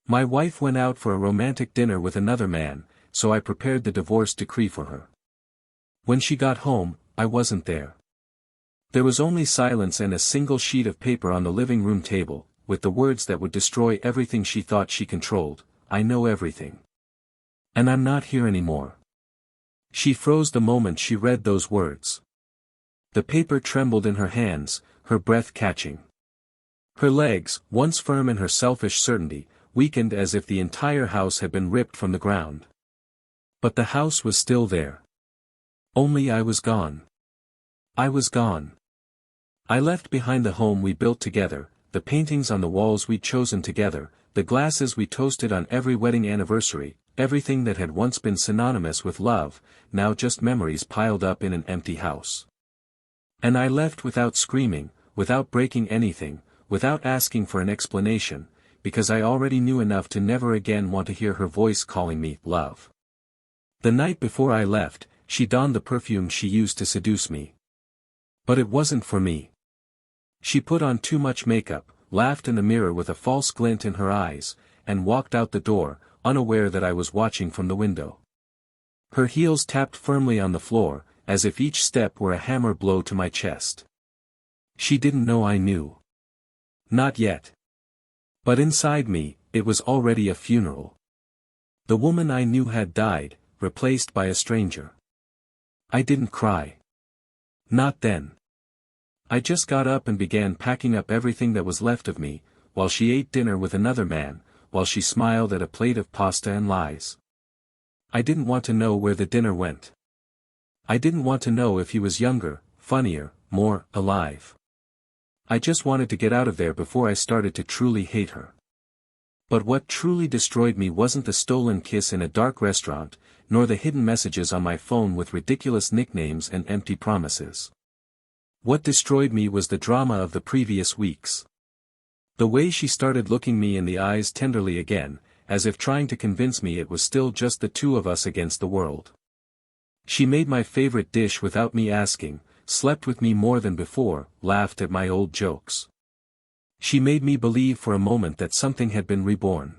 My wife went out for a romantic dinner with another man, so I prepared the divorce decree for her. When she got home, I wasn't there. There was only silence and a single sheet of paper on the living room table, with the words that would destroy everything she thought she controlled: I know everything. And I'm not here anymore. She froze the moment she read those words. The paper trembled in her hands, her breath catching. Her legs, once firm in her selfish certainty, weakened as if the entire house had been ripped from the ground. But the house was still there. Only I was gone. I was gone. I left behind the home we built together, the paintings on the walls we'd chosen together, the glasses we toasted on every wedding anniversary, everything that had once been synonymous with love, now just memories piled up in an empty house. And I left without screaming, without breaking anything, without asking for an explanation, because I already knew enough to never again want to hear her voice calling me love. The night before I left, she donned the perfume she used to seduce me. But it wasn't for me. She put on too much makeup, laughed in the mirror with a false glint in her eyes, and walked out the door, unaware that I was watching from the window. Her heels tapped firmly on the floor, as if each step were a hammer blow to my chest. She didn't know I knew. Not yet. But inside me, it was already a funeral. The woman I knew had died, replaced by a stranger. I didn't cry. Not then. I just got up and began packing up everything that was left of me, while she ate dinner with another man, while she smiled at a plate of pasta and lies. I didn't want to know where the dinner went. I didn't want to know if he was younger, funnier, more alive. I just wanted to get out of there before I started to truly hate her. But what truly destroyed me wasn't the stolen kiss in a dark restaurant, nor the hidden messages on my phone with ridiculous nicknames and empty promises. What destroyed me was the drama of the previous weeks. The way she started looking me in the eyes tenderly again, as if trying to convince me it was still just the two of us against the world. She made my favorite dish without me asking, slept with me more than before, laughed at my old jokes. She made me believe for a moment that something had been reborn.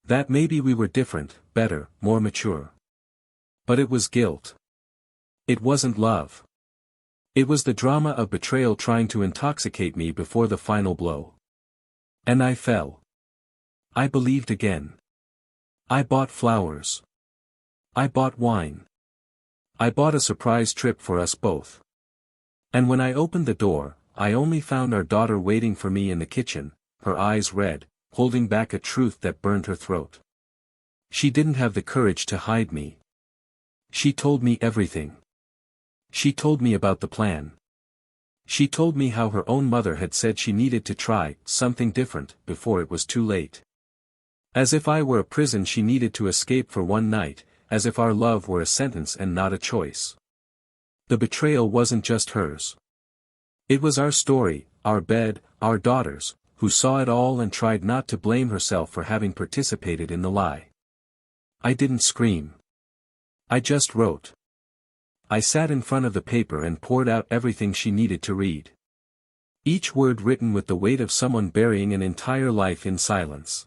That maybe we were different, better, more mature. But it was guilt. It wasn't love. It was the drama of betrayal trying to intoxicate me before the final blow. And I fell. I believed again. I bought flowers. I bought wine. I bought a surprise trip for us both. And when I opened the door, I only found our daughter waiting for me in the kitchen, her eyes red, holding back a truth that burned her throat. She didn't have the courage to hide me. She told me everything. She told me about the plan. She told me how her own mother had said she needed to try something different before it was too late. As if I were a prison she needed to escape for one night, as if our love were a sentence and not a choice. The betrayal wasn't just hers. It was our story, our bed, our daughters, who saw it all and tried not to blame herself for having participated in the lie. I didn't scream. I just wrote. I sat in front of the paper and poured out everything she needed to read. Each word written with the weight of someone burying an entire life in silence.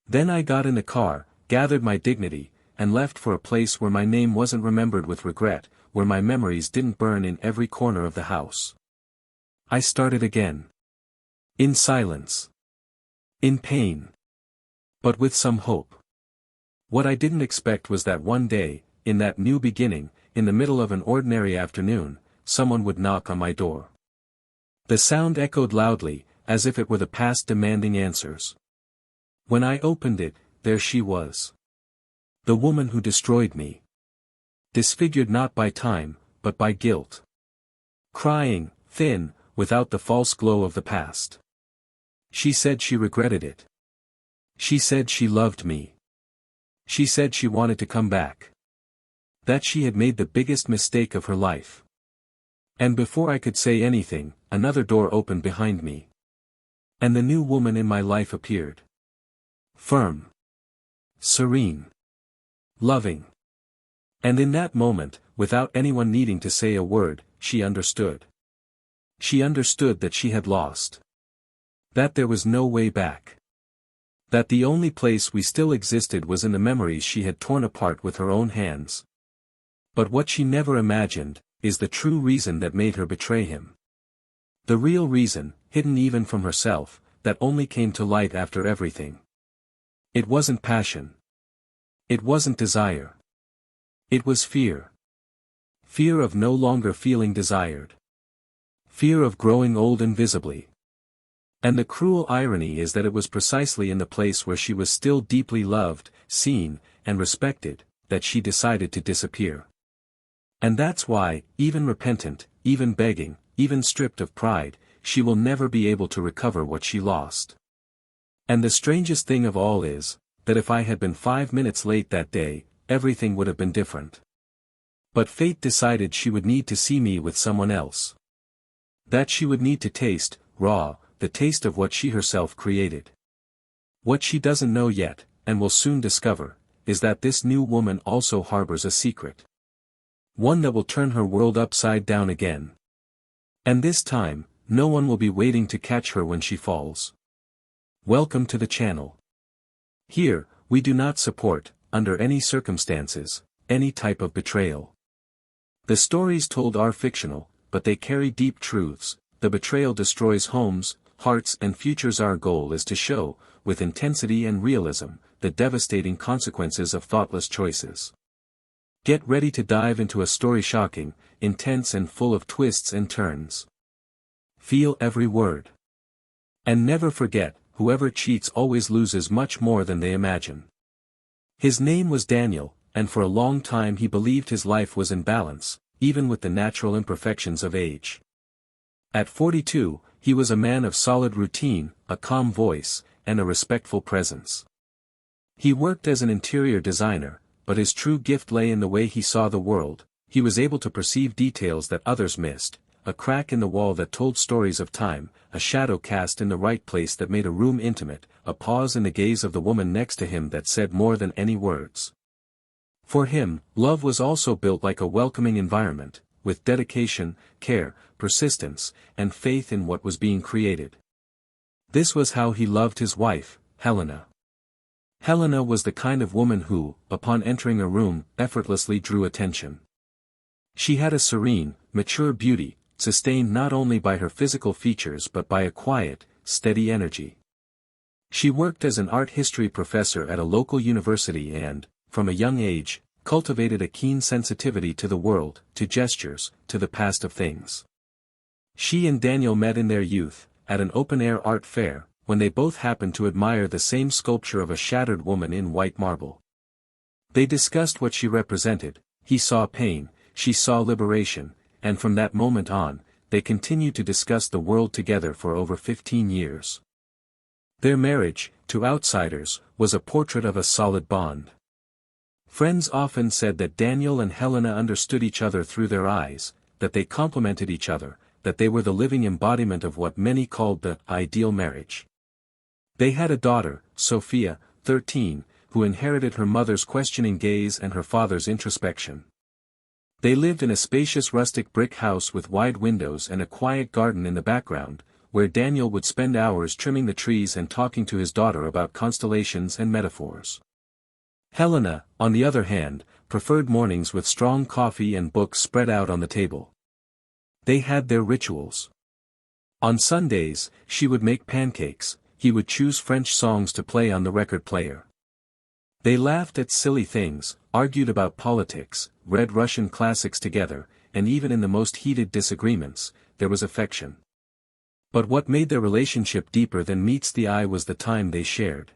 Then I got in the car, gathered my dignity, and left for a place where my name wasn't remembered with regret, where my memories didn't burn in every corner of the house. I started again. In silence. In pain. But with some hope. What I didn't expect was that one day, in that new beginning, in the middle of an ordinary afternoon, someone would knock on my door. The sound echoed loudly, as if it were the past demanding answers. When I opened it, there she was. The woman who destroyed me. Disfigured not by time, but by guilt. Crying, thin, without the false glow of the past. She said she regretted it. She said she loved me. She said she wanted to come back. That she had made the biggest mistake of her life. And before I could say anything, another door opened behind me. And the new woman in my life appeared. Firm. Serene. Loving. And in that moment, without anyone needing to say a word, she understood. She understood that she had lost. That there was no way back. That the only place we still existed was in the memories she had torn apart with her own hands. But what she never imagined, is the true reason that made her betray him. The real reason, hidden even from herself, that only came to light after everything. It wasn't passion. It wasn't desire. It was fear. Fear of no longer feeling desired. Fear of growing old invisibly. And the cruel irony is that it was precisely in the place where she was still deeply loved, seen, and respected, that she decided to disappear. And that's why, even repentant, even begging, even stripped of pride, she will never be able to recover what she lost. And the strangest thing of all is, that if I had been 5 minutes late that day, everything would have been different. But fate decided she would need to see me with someone else. That she would need to taste, raw, the taste of what she herself created. What she doesn't know yet, and will soon discover, is that this new woman also harbors a secret. One that will turn her world upside down again. And this time, no one will be waiting to catch her when she falls. Welcome to the channel. Here, we do not support, under any circumstances, any type of betrayal. The stories told are fictional, but they carry deep truths. The betrayal destroys homes, hearts and futures. Our goal is to show, with intensity and realism, the devastating consequences of thoughtless choices. Get ready to dive into a story shocking, intense and full of twists and turns. Feel every word. And never forget, whoever cheats always loses much more than they imagine. His name was Daniel, and for a long time he believed his life was in balance, even with the natural imperfections of age. At 42, he was a man of solid routine, a calm voice, and a respectful presence. He worked as an interior designer, but his true gift lay in the way he saw the world. He was able to perceive details that others missed, a crack in the wall that told stories of time, a shadow cast in the right place that made a room intimate, a pause in the gaze of the woman next to him that said more than any words. For him, love was also built like a welcoming environment, with dedication, care, persistence, and faith in what was being created. This was how he loved his wife, Helena. Helena was the kind of woman who, upon entering a room, effortlessly drew attention. She had a serene, mature beauty, sustained not only by her physical features but by a quiet, steady energy. She worked as an art history professor at a local university and, from a young age, cultivated a keen sensitivity to the world, to gestures, to the past of things. She and Daniel met in their youth, at an open-air art fair, when they both happened to admire the same sculpture of a shattered woman in white marble. They discussed what she represented. He saw pain, she saw liberation, and from that moment on, they continued to discuss the world together for over 15 years. Their marriage, to outsiders, was a portrait of a solid bond. Friends often said that Daniel and Helena understood each other through their eyes, that they complemented each other, that they were the living embodiment of what many called the ideal marriage. They had a daughter, Sophia, 13, who inherited her mother's questioning gaze and her father's introspection. They lived in a spacious rustic brick house with wide windows and a quiet garden in the background, where Daniel would spend hours trimming the trees and talking to his daughter about constellations and metaphors. Helena, on the other hand, preferred mornings with strong coffee and books spread out on the table. They had their rituals. On Sundays, she would make pancakes, he would choose French songs to play on the record player. They laughed at silly things, argued about politics, read Russian classics together, and even in the most heated disagreements, there was affection. But what made their relationship deeper than meets the eye was the time they shared.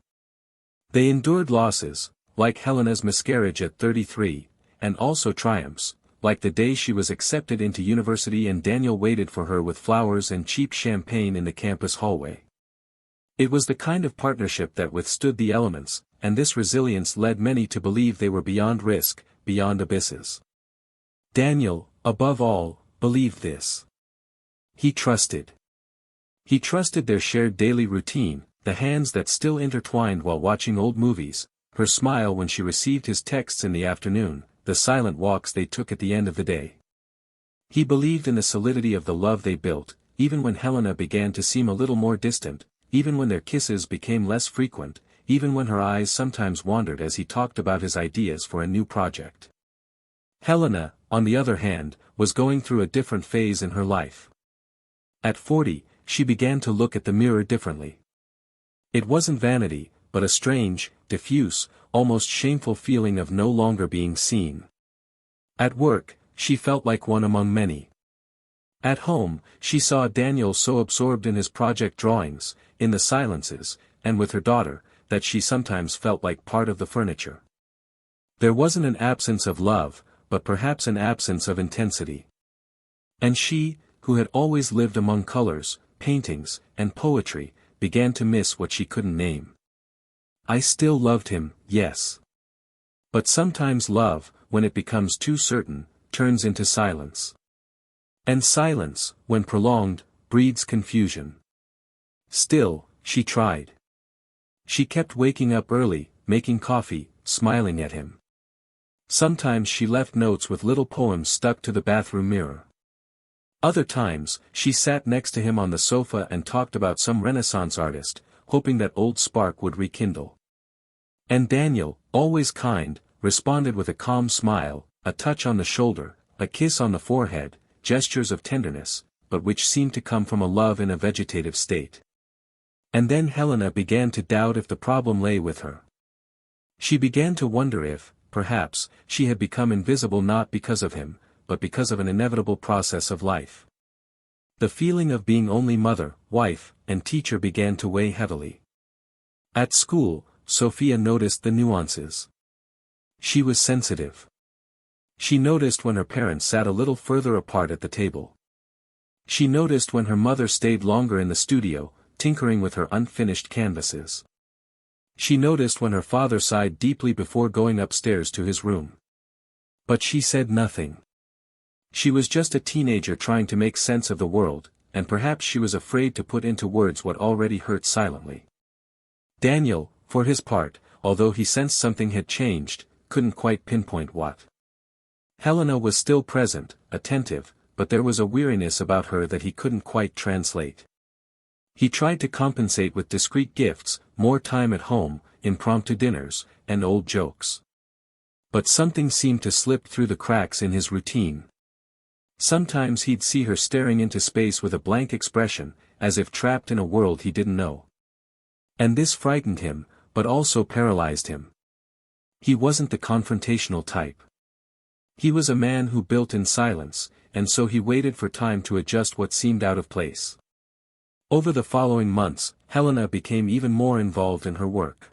They endured losses, like Helena's miscarriage at 33, and also triumphs, like the day she was accepted into university and Daniel waited for her with flowers and cheap champagne in the campus hallway. It was the kind of partnership that withstood the elements, and this resilience led many to believe they were beyond risk, beyond abysses. Daniel, above all, believed this. He trusted. He trusted their shared daily routine, the hands that still intertwined while watching old movies, her smile when she received his texts in the afternoon, the silent walks they took at the end of the day. He believed in the solidity of the love they built, even when Helena began to seem a little more distant, even when their kisses became less frequent, even when her eyes sometimes wandered as he talked about his ideas for a new project. Helena, on the other hand, was going through a different phase in her life. At 40, she began to look at the mirror differently. It wasn't vanity, but a strange, diffuse, almost shameful feeling of no longer being seen. At work, she felt like one among many. At home, she saw Daniel so absorbed in his project drawings, in the silences, and with her daughter, that she sometimes felt like part of the furniture. There wasn't an absence of love, but perhaps an absence of intensity. And she, who had always lived among colors, paintings, and poetry, began to miss what she couldn't name. I still loved him, yes. But sometimes love, when it becomes too certain, turns into silence. And silence, when prolonged, breeds confusion. Still, she tried. She kept waking up early, making coffee, smiling at him. Sometimes she left notes with little poems stuck to the bathroom mirror. Other times, she sat next to him on the sofa and talked about some Renaissance artist, hoping that old spark would rekindle. And Daniel, always kind, responded with a calm smile, a touch on the shoulder, a kiss on the forehead, gestures of tenderness, but which seemed to come from a love in a vegetative state. And then Helena began to doubt if the problem lay with her. She began to wonder if, perhaps, she had become invisible not because of him, but because of an inevitable process of life. The feeling of being only mother, wife, and teacher began to weigh heavily. At school, Sophia noticed the nuances. She was sensitive. She noticed when her parents sat a little further apart at the table. She noticed when her mother stayed longer in the studio, tinkering with her unfinished canvases. She noticed when her father sighed deeply before going upstairs to his room. But she said nothing. She was just a teenager trying to make sense of the world, and perhaps she was afraid to put into words what already hurt silently. Daniel, for his part, although he sensed something had changed, couldn't quite pinpoint what. Helena was still present, attentive, but there was a weariness about her that he couldn't quite translate. He tried to compensate with discreet gifts, more time at home, impromptu dinners, and old jokes. But something seemed to slip through the cracks in his routine. Sometimes he'd see her staring into space with a blank expression, as if trapped in a world he didn't know. And this frightened him, but also paralyzed him. He wasn't the confrontational type. He was a man who built in silence, and so he waited for time to adjust what seemed out of place. Over the following months, Helena became even more involved in her work.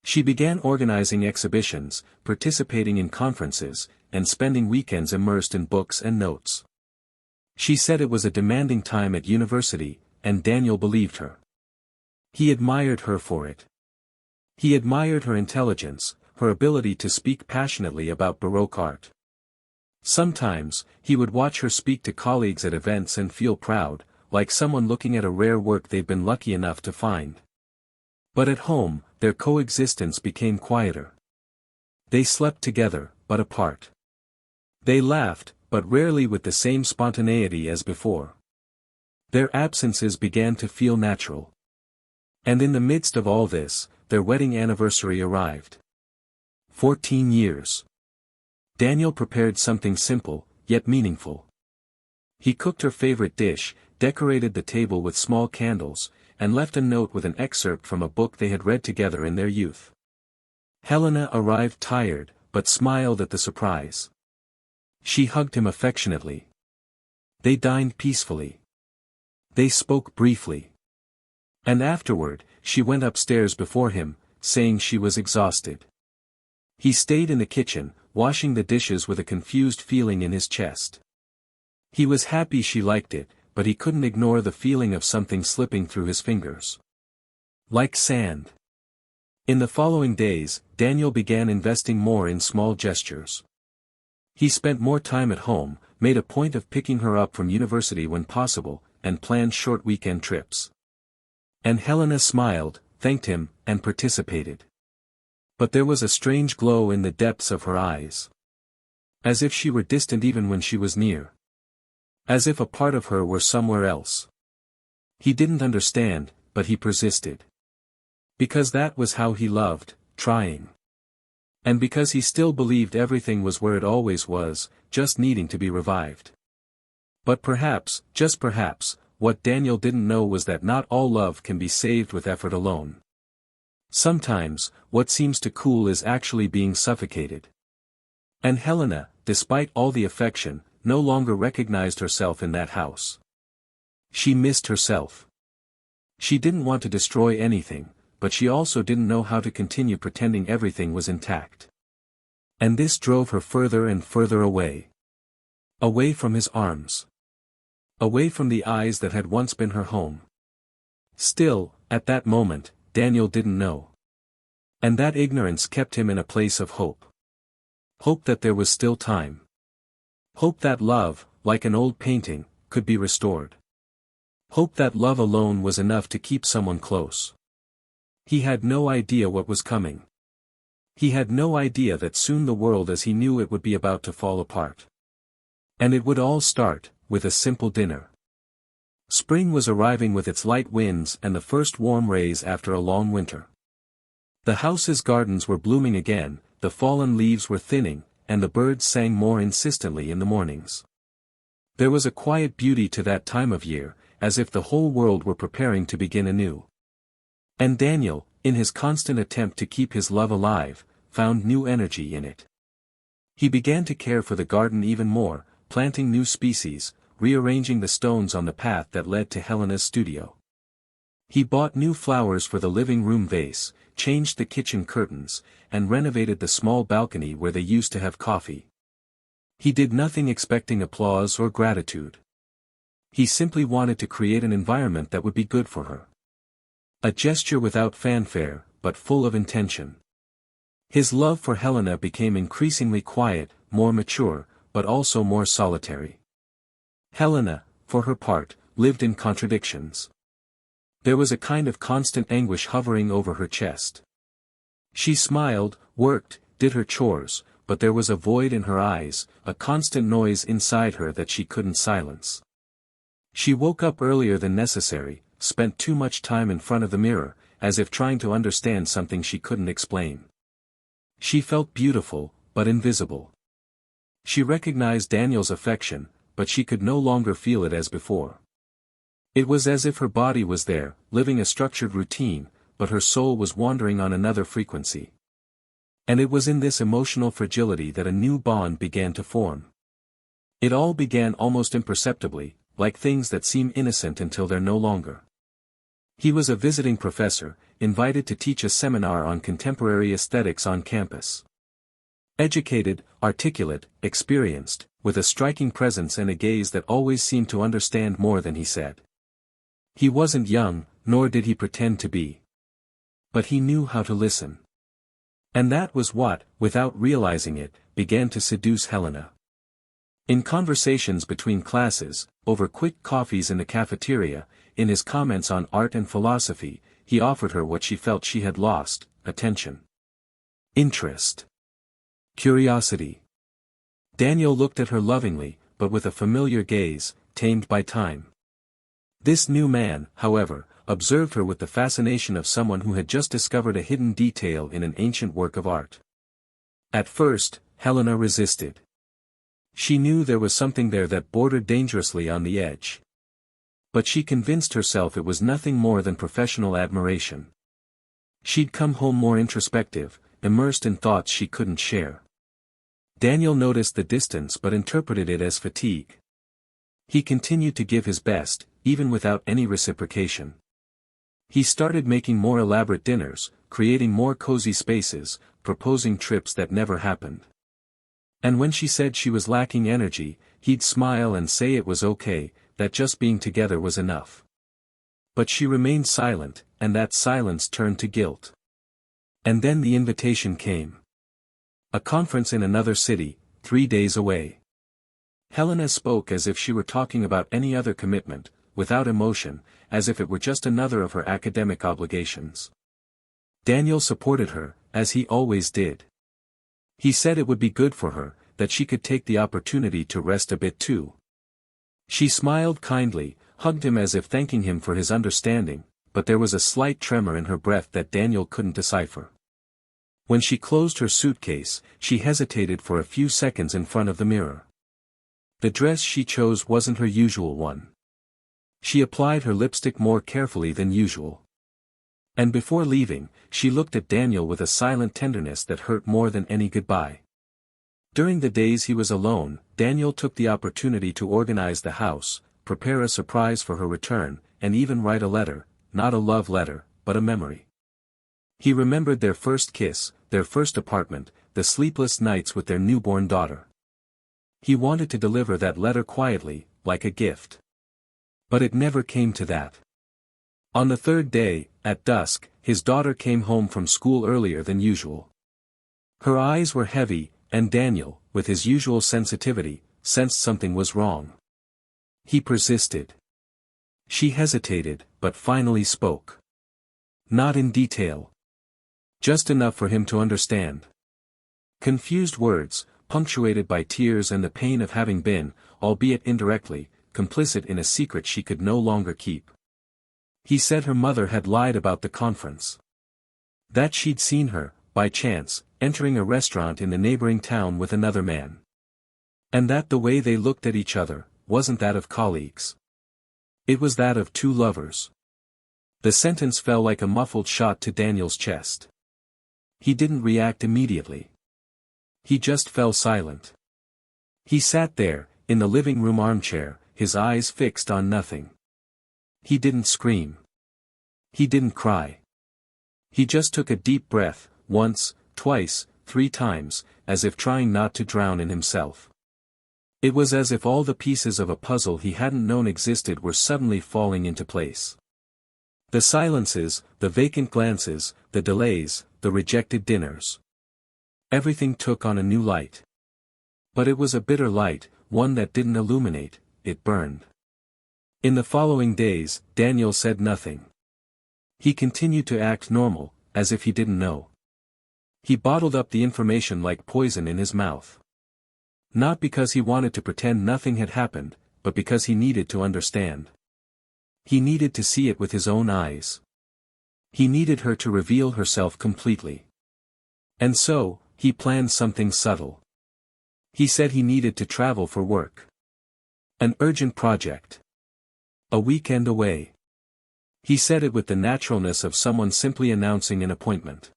She began organizing exhibitions, participating in conferences, and spending weekends immersed in books and notes. She said it was a demanding time at university, and Daniel believed her. He admired her for it. He admired her intelligence, her ability to speak passionately about Baroque art. Sometimes, he would watch her speak to colleagues at events and feel proud, like someone looking at a rare work they've been lucky enough to find. But at home, their coexistence became quieter. They slept together, but apart. They laughed, but rarely with the same spontaneity as before. Their absences began to feel natural. And in the midst of all this, their wedding anniversary arrived. 14 years. Daniel prepared something simple, yet meaningful. He cooked her favorite dish, decorated the table with small candles, and left a note with an excerpt from a book they had read together in their youth. Helena arrived tired, but smiled at the surprise. She hugged him affectionately. They dined peacefully. They spoke briefly. And afterward, she went upstairs before him, saying she was exhausted. He stayed in the kitchen, washing the dishes with a confused feeling in his chest. He was happy she liked it, but he couldn't ignore the feeling of something slipping through his fingers. Like sand. In the following days, Daniel began investing more in small gestures. He spent more time at home, made a point of picking her up from university when possible, and planned short weekend trips. And Helena smiled, thanked him, and participated. But there was a strange glow in the depths of her eyes. As if she were distant even when she was near. As if a part of her were somewhere else. He didn't understand, but he persisted. Because that was how he loved, trying. And because he still believed everything was where it always was, just needing to be revived. But perhaps, just perhaps, what Daniel didn't know was that not all love can be saved with effort alone. Sometimes, what seems to cool is actually being suffocated. And Helena, despite all the affection, no longer recognized herself in that house. She missed herself. She didn't want to destroy anything, but she also didn't know how to continue pretending everything was intact. And this drove her further and further away. Away from his arms. Away from the eyes that had once been her home. Still, at that moment, Daniel didn't know. And that ignorance kept him in a place of hope. Hope that there was still time. Hope that love, like an old painting, could be restored. Hope that love alone was enough to keep someone close. He had no idea what was coming. He had no idea that soon the world as he knew it would be about to fall apart. And it would all start, with a simple dinner. Spring was arriving with its light winds and the first warm rays after a long winter. The house's gardens were blooming again, the fallen leaves were thinning, and the birds sang more insistently in the mornings. There was a quiet beauty to that time of year, as if the whole world were preparing to begin anew. And Daniel, in his constant attempt to keep his love alive, found new energy in it. He began to care for the garden even more, planting new species, rearranging the stones on the path that led to Helena's studio. He bought new flowers for the living room vase, changed the kitchen curtains, and renovated the small balcony where they used to have coffee. He did nothing expecting applause or gratitude. He simply wanted to create an environment that would be good for her. A gesture without fanfare, but full of intention. His love for Helena became increasingly quiet, more mature, but also more solitary. Helena, for her part, lived in contradictions. There was a kind of constant anguish hovering over her chest. She smiled, worked, did her chores, but there was a void in her eyes, a constant noise inside her that she couldn't silence. She woke up earlier than necessary, spent too much time in front of the mirror, as if trying to understand something she couldn't explain. She felt beautiful, but invisible. She recognized Daniel's affection, but she could no longer feel it as before. It was as if her body was there, living a structured routine, but her soul was wandering on another frequency. And it was in this emotional fragility that a new bond began to form. It all began almost imperceptibly, like things that seem innocent until they're no longer. He was a visiting professor, invited to teach a seminar on contemporary aesthetics on campus. Educated, articulate, experienced, with a striking presence and a gaze that always seemed to understand more than he said. He wasn't young, nor did he pretend to be. But he knew how to listen. And that was what, without realizing it, began to seduce Helena. In conversations between classes, over quick coffees in the cafeteria, in his comments on art and philosophy, he offered her what she felt she had lost: attention. Interest. Curiosity. Daniel looked at her lovingly, but with a familiar gaze, tamed by time. This new man, however, observed her with the fascination of someone who had just discovered a hidden detail in an ancient work of art. At first, Helena resisted. She knew there was something there that bordered dangerously on the edge. But she convinced herself it was nothing more than professional admiration. She'd come home more introspective, immersed in thoughts she couldn't share. Daniel noticed the distance but interpreted it as fatigue. He continued to give his best, even without any reciprocation. He started making more elaborate dinners, creating more cozy spaces, proposing trips that never happened. And when she said she was lacking energy, he'd smile and say it was okay, that just being together was enough. But she remained silent, and that silence turned to guilt. And then the invitation came. A conference in another city, 3 days away. Helena spoke as if she were talking about any other commitment, without emotion, as if it were just another of her academic obligations. Daniel supported her, as he always did. He said it would be good for her, that she could take the opportunity to rest a bit too. She smiled kindly, hugged him as if thanking him for his understanding, but there was a slight tremor in her breath that Daniel couldn't decipher. When she closed her suitcase, she hesitated for a few seconds in front of the mirror. The dress she chose wasn't her usual one. She applied her lipstick more carefully than usual. And before leaving, she looked at Daniel with a silent tenderness that hurt more than any goodbye. During the days he was alone, Daniel took the opportunity to organize the house, prepare a surprise for her return, and even write a letter, not a love letter, but a memory. He remembered their first kiss, their first apartment, the sleepless nights with their newborn daughter. He wanted to deliver that letter quietly, like a gift. But it never came to that. On the third day, at dusk, his daughter came home from school earlier than usual. Her eyes were heavy, and Daniel, with his usual sensitivity, sensed something was wrong. He persisted. She hesitated, but finally spoke. Not in detail. Just enough for him to understand. Confused words, punctuated by tears and the pain of having been, albeit indirectly, complicit in a secret she could no longer keep. He said her mother had lied about the conference. That she'd seen her, by chance, entering a restaurant in the neighboring town with another man. And that the way they looked at each other, wasn't that of colleagues. It was that of two lovers. The sentence fell like a muffled shot to Daniel's chest. He didn't react immediately. He just fell silent. He sat there, in the living room armchair, his eyes fixed on nothing. He didn't scream. He didn't cry. He just took a deep breath, once, twice, 3 times, as if trying not to drown in himself. It was as if all the pieces of a puzzle he hadn't known existed were suddenly falling into place. The silences, the vacant glances, the delays, the rejected dinners. Everything took on a new light. But it was a bitter light, one that didn't illuminate, it burned. In the following days, Daniel said nothing. He continued to act normal, as if he didn't know. He bottled up the information like poison in his mouth. Not because he wanted to pretend nothing had happened, but because he needed to understand. He needed to see it with his own eyes. He needed her to reveal herself completely. And so, he planned something subtle. He said he needed to travel for work. An urgent project. A weekend away. He said it with the naturalness of someone simply announcing an appointment.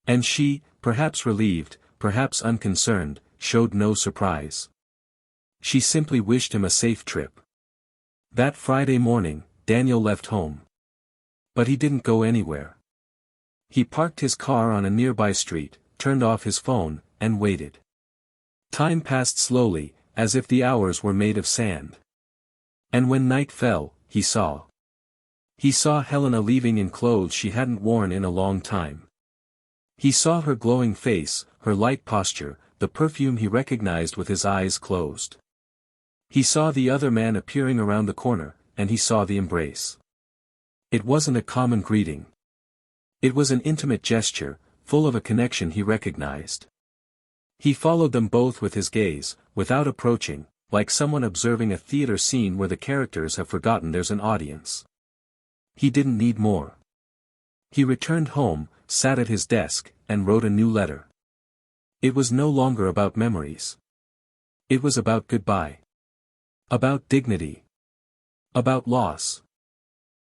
And she, perhaps relieved, perhaps unconcerned, showed no surprise. She simply wished him a safe trip. That Friday morning, Daniel left home. But he didn't go anywhere. He parked his car on a nearby street, turned off his phone, and waited. Time passed slowly, as if the hours were made of sand. And when night fell, he saw. He saw Helena leaving in clothes she hadn't worn in a long time. He saw her glowing face, her light posture, the perfume he recognized with his eyes closed. He saw the other man appearing around the corner, and he saw the embrace. It wasn't a common greeting. It was an intimate gesture, full of a connection he recognized. He followed them both with his gaze, without approaching, like someone observing a theater scene where the characters have forgotten there's an audience. He didn't need more. He returned home, sat at his desk, and wrote a new letter. It was no longer about memories. It was about goodbye. About dignity. About loss.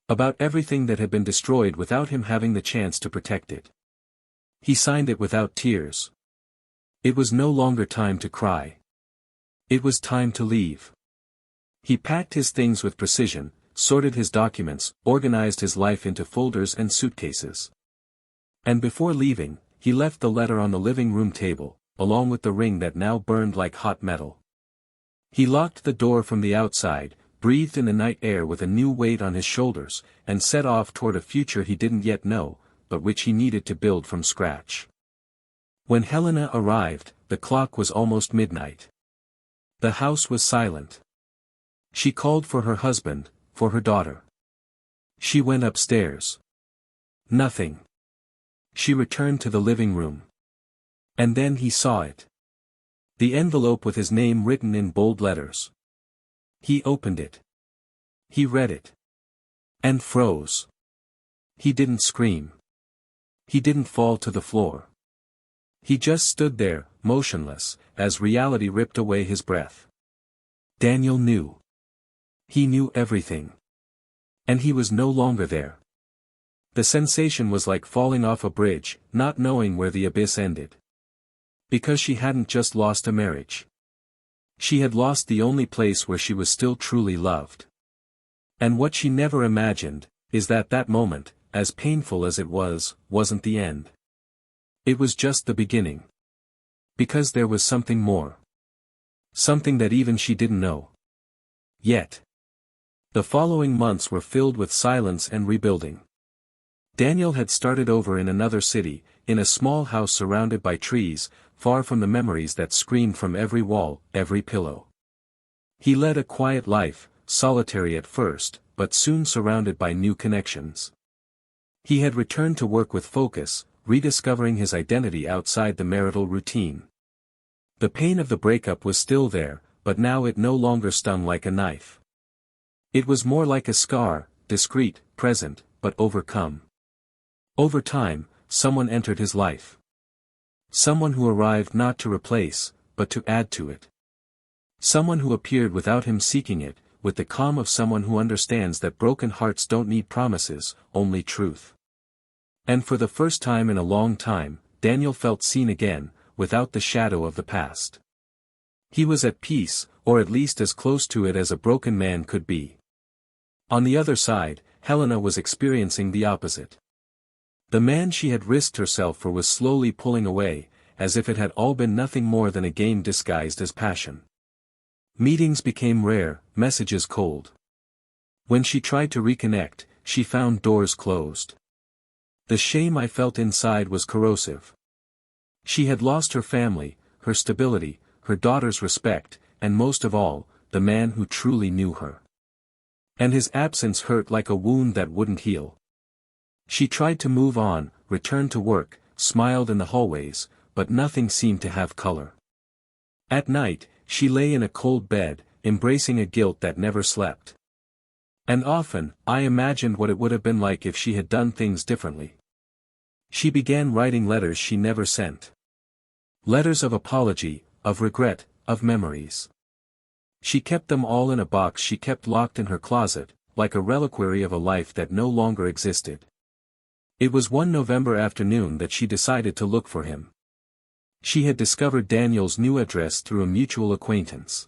About everything that had been destroyed without him having the chance to protect it. He signed it without tears. It was no longer time to cry. It was time to leave. He packed his things with precision, sorted his documents, organized his life into folders and suitcases. And before leaving, he left the letter on the living room table, along with the ring that now burned like hot metal. He locked the door from the outside, breathed in the night air with a new weight on his shoulders, and set off toward a future he didn't yet know, but which he needed to build from scratch. When Helena arrived, the clock was almost midnight. The house was silent. She called for her husband, for her daughter. She went upstairs. Nothing. She returned to the living room. And then he saw it. The envelope with his name written in bold letters. He opened it. He read it. And froze. He didn't scream. He didn't fall to the floor. He just stood there, motionless, as reality ripped away his breath. Daniel knew. He knew everything. And he was no longer there. The sensation was like falling off a bridge, not knowing where the abyss ended. Because she hadn't just lost a marriage. She had lost the only place where she was still truly loved. And what she never imagined, is that that moment, as painful as it was, wasn't the end. It was just the beginning. Because there was something more. Something that even she didn't know. Yet. The following months were filled with silence and rebuilding. Daniel had started over in another city, in a small house surrounded by trees, far from the memories that screamed from every wall, every pillow. He led a quiet life, solitary at first, but soon surrounded by new connections. He had returned to work with focus, rediscovering his identity outside the marital routine. The pain of the breakup was still there, but now it no longer stung like a knife. It was more like a scar, discreet, present, but overcome. Over time, someone entered his life. Someone who arrived not to replace, but to add to it. Someone who appeared without him seeking it, with the calm of someone who understands that broken hearts don't need promises, only truth. And for the first time in a long time, Daniel felt seen again, without the shadow of the past. He was at peace, or at least as close to it as a broken man could be. On the other side, Helena was experiencing the opposite. The man she had risked herself for was slowly pulling away, as if it had all been nothing more than a game disguised as passion. Meetings became rare, messages cold. When she tried to reconnect, she found doors closed. The shame I felt inside was corrosive. She had lost her family, her stability, her daughter's respect, and most of all, the man who truly knew her. And his absence hurt like a wound that wouldn't heal. She tried to move on, returned to work, smiled in the hallways, but nothing seemed to have color. At night, she lay in a cold bed, embracing a guilt that never slept. And often, I imagined what it would have been like if she had done things differently. She began writing letters she never sent. Letters of apology, of regret, of memories. She kept them all in a box she kept locked in her closet, like a reliquary of a life that no longer existed. It was one November afternoon that she decided to look for him. She had discovered Daniel's new address through a mutual acquaintance.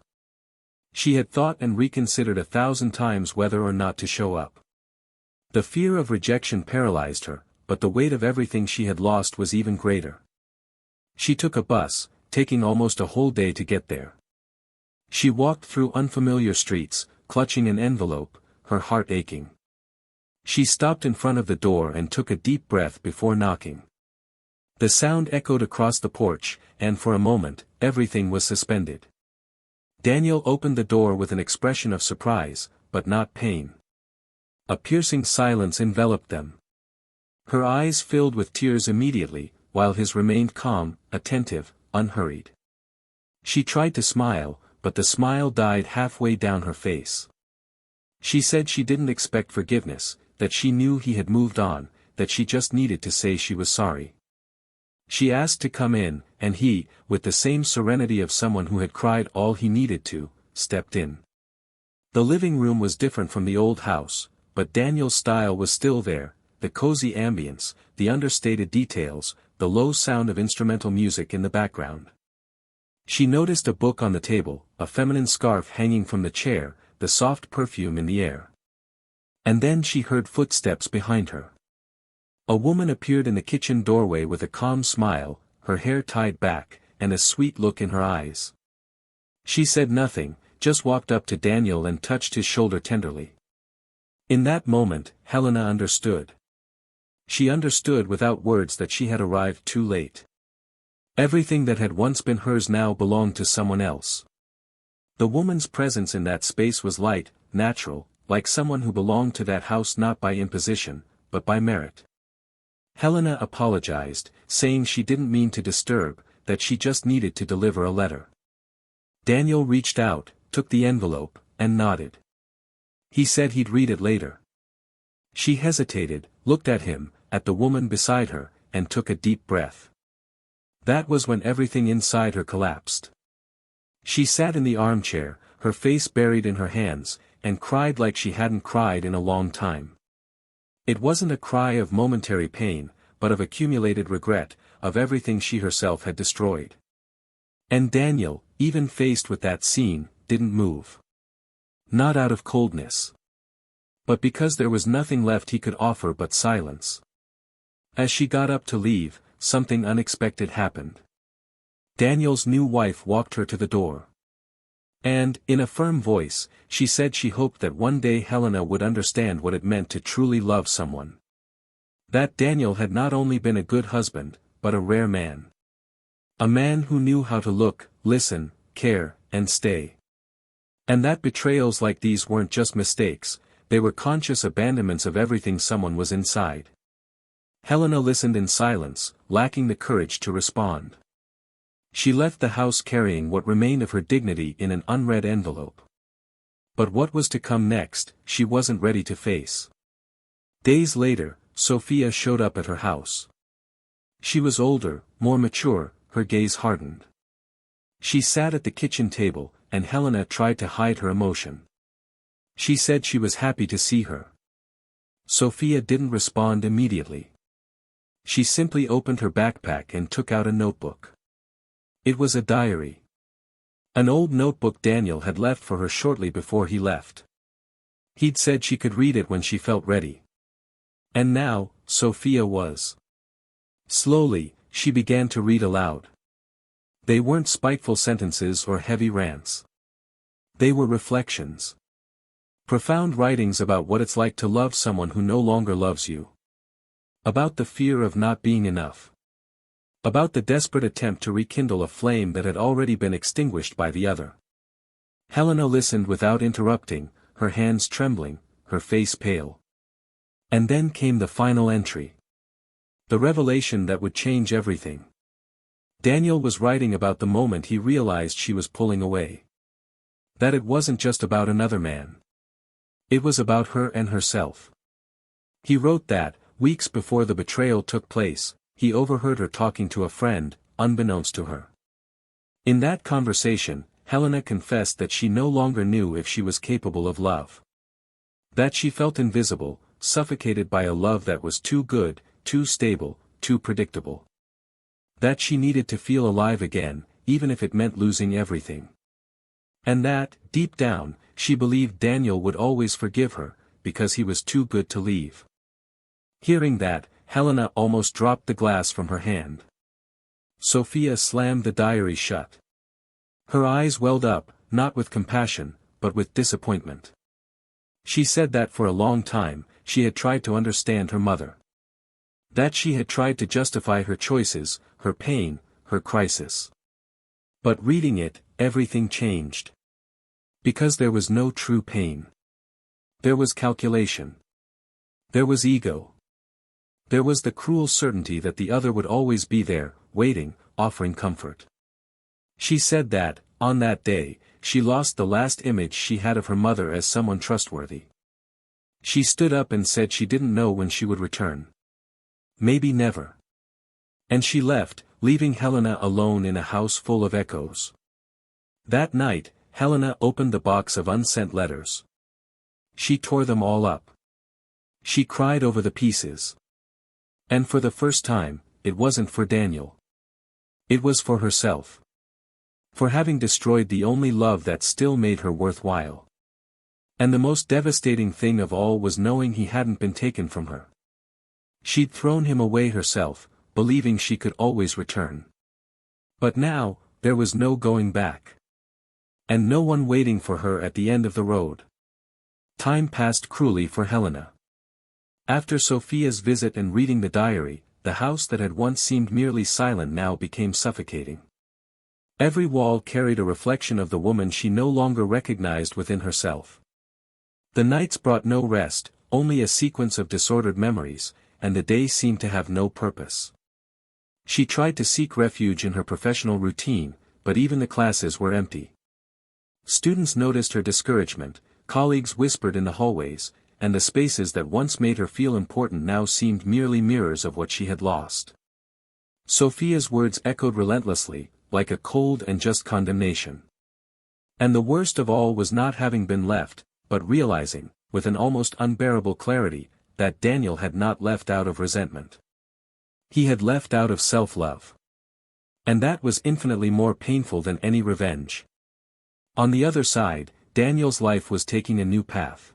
She had thought and reconsidered 1,000 times whether or not to show up. The fear of rejection paralyzed her, but the weight of everything she had lost was even greater. She took a bus, taking almost a whole day to get there. She walked through unfamiliar streets, clutching an envelope, her heart aching. She stopped in front of the door and took a deep breath before knocking. The sound echoed across the porch, and for a moment, everything was suspended. Daniel opened the door with an expression of surprise, but not pain. A piercing silence enveloped them. Her eyes filled with tears immediately, while his remained calm, attentive, unhurried. She tried to smile, but the smile died halfway down her face. She said she didn't expect forgiveness, that she knew he had moved on, that she just needed to say she was sorry. She asked to come in, and he, with the same serenity of someone who had cried all he needed to, stepped in. The living room was different from the old house, but Daniel's style was still there, the cozy ambience, the understated details, the low sound of instrumental music in the background. She noticed a book on the table, a feminine scarf hanging from the chair, the soft perfume in the air. And then she heard footsteps behind her. A woman appeared in the kitchen doorway with a calm smile, her hair tied back, and a sweet look in her eyes. She said nothing, just walked up to Daniel and touched his shoulder tenderly. In that moment, Helena understood. She understood without words that she had arrived too late. Everything that had once been hers now belonged to someone else. The woman's presence in that space was light, natural, like someone who belonged to that house not by imposition, but by merit. Helena apologized, saying she didn't mean to disturb, that she just needed to deliver a letter. Daniel reached out, took the envelope, and nodded. He said he'd read it later. She hesitated, looked at him, at the woman beside her, and took a deep breath. That was when everything inside her collapsed. She sat in the armchair, her face buried in her hands, and cried like she hadn't cried in a long time. It wasn't a cry of momentary pain, but of accumulated regret, of everything she herself had destroyed. And Daniel, even faced with that scene, didn't move. Not out of coldness. But because there was nothing left he could offer but silence. As she got up to leave, something unexpected happened. Daniel's new wife walked her to the door. And, in a firm voice, she said she hoped that one day Helena would understand what it meant to truly love someone. That Daniel had not only been a good husband, but a rare man. A man who knew how to look, listen, care, and stay. And that betrayals like these weren't just mistakes, they were conscious abandonments of everything someone was inside. Helena listened in silence, lacking the courage to respond. She left the house carrying what remained of her dignity in an unread envelope. But what was to come next, she wasn't ready to face. Days later, Sophia showed up at her house. She was older, more mature, her gaze hardened. She sat at the kitchen table, and Helena tried to hide her emotion. She said she was happy to see her. Sophia didn't respond immediately. She simply opened her backpack and took out a notebook. It was a diary. An old notebook Daniel had left for her shortly before he left. He'd said she could read it when she felt ready. And now, Sophia was. Slowly, she began to read aloud. They weren't spiteful sentences or heavy rants. They were reflections. Profound writings about what it's like to love someone who no longer loves you. About the fear of not being enough. About the desperate attempt to rekindle a flame that had already been extinguished by the other. Helena listened without interrupting, her hands trembling, her face pale. And then came the final entry. The revelation that would change everything. Daniel was writing about the moment he realized she was pulling away. That it wasn't just about another man. It was about her and herself. He wrote that, weeks before the betrayal took place, he overheard her talking to a friend, unbeknownst to her. In that conversation, Helena confessed that she no longer knew if she was capable of love. That she felt invisible, suffocated by a love that was too good, too stable, too predictable. That she needed to feel alive again, even if it meant losing everything. And that, deep down, she believed Daniel would always forgive her, because he was too good to leave. Hearing that, Helena almost dropped the glass from her hand. Sophia slammed the diary shut. Her eyes welled up, not with compassion, but with disappointment. She said that for a long time, she had tried to understand her mother. That she had tried to justify her choices, her pain, her crisis. But reading it, everything changed. Because there was no true pain. There was calculation. There was ego. There was the cruel certainty that the other would always be there, waiting, offering comfort. She said that, on that day, she lost the last image she had of her mother as someone trustworthy. She stood up and said she didn't know when she would return. Maybe never. And she left, leaving Helena alone in a house full of echoes. That night, Helena opened the box of unsent letters. She tore them all up. She cried over the pieces. And for the first time, it wasn't for Daniel. It was for herself. For having destroyed the only love that still made her worthwhile. And the most devastating thing of all was knowing he hadn't been taken from her. She'd thrown him away herself, believing she could always return. But now, there was no going back. And no one waiting for her at the end of the road. Time passed cruelly for Helena. After Sophia's visit and reading the diary, the house that had once seemed merely silent now became suffocating. Every wall carried a reflection of the woman she no longer recognized within herself. The nights brought no rest, only a sequence of disordered memories, and the day seemed to have no purpose. She tried to seek refuge in her professional routine, but even the classes were empty. Students noticed her discouragement, colleagues whispered in the hallways, and the spaces that once made her feel important now seemed merely mirrors of what she had lost. Sophia's words echoed relentlessly, like a cold and just condemnation. And the worst of all was not having been left, but realizing, with an almost unbearable clarity, that Daniel had not left out of resentment. He had left out of self-love. And that was infinitely more painful than any revenge. On the other side, Daniel's life was taking a new path.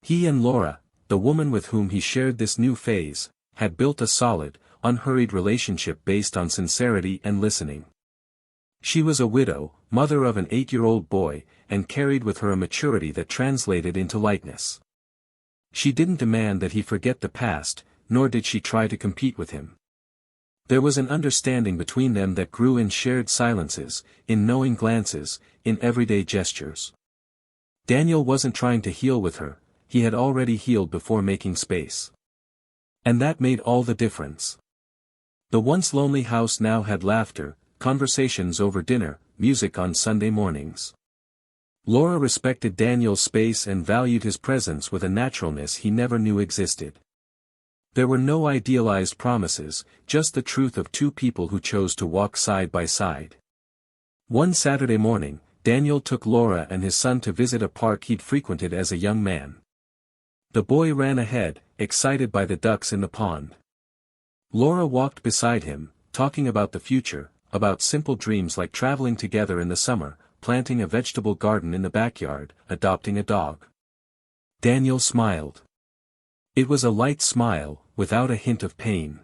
He and Laura, the woman with whom he shared this new phase, had built a solid, unhurried relationship based on sincerity and listening. She was a widow, mother of an 8-year-old boy, and carried with her a maturity that translated into lightness. She didn't demand that he forget the past, nor did she try to compete with him. There was an understanding between them that grew in shared silences, in knowing glances, in everyday gestures. Daniel wasn't trying to heal with her, he had already healed before making space. And that made all the difference. The once lonely house now had laughter, conversations over dinner, music on Sunday mornings. Laura respected Daniel's space and valued his presence with a naturalness he never knew existed. There were no idealized promises, just the truth of two people who chose to walk side by side. One Saturday morning, Daniel took Laura and his son to visit a park he'd frequented as a young man. The boy ran ahead, excited by the ducks in the pond. Laura walked beside him, talking about the future, about simple dreams like traveling together in the summer, planting a vegetable garden in the backyard, adopting a dog. Daniel smiled. It was a light smile, without a hint of pain.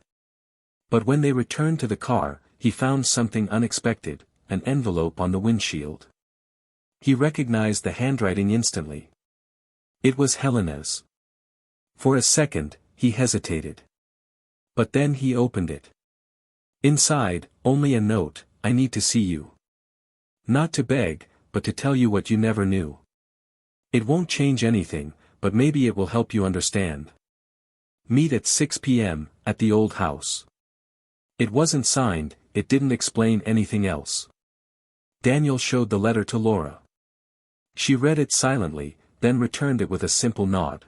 But when they returned to the car, he found something unexpected, an envelope on the windshield. He recognized the handwriting instantly. It was Helena's. For a second, he hesitated. But then he opened it. Inside, only a note, "I need to see you. Not to beg, but to tell you what you never knew. It won't change anything, but maybe it will help you understand. Meet at 6 p.m., at the old house." It wasn't signed, it didn't explain anything else. Daniel showed the letter to Laura. She read it silently, then returned it with a simple nod.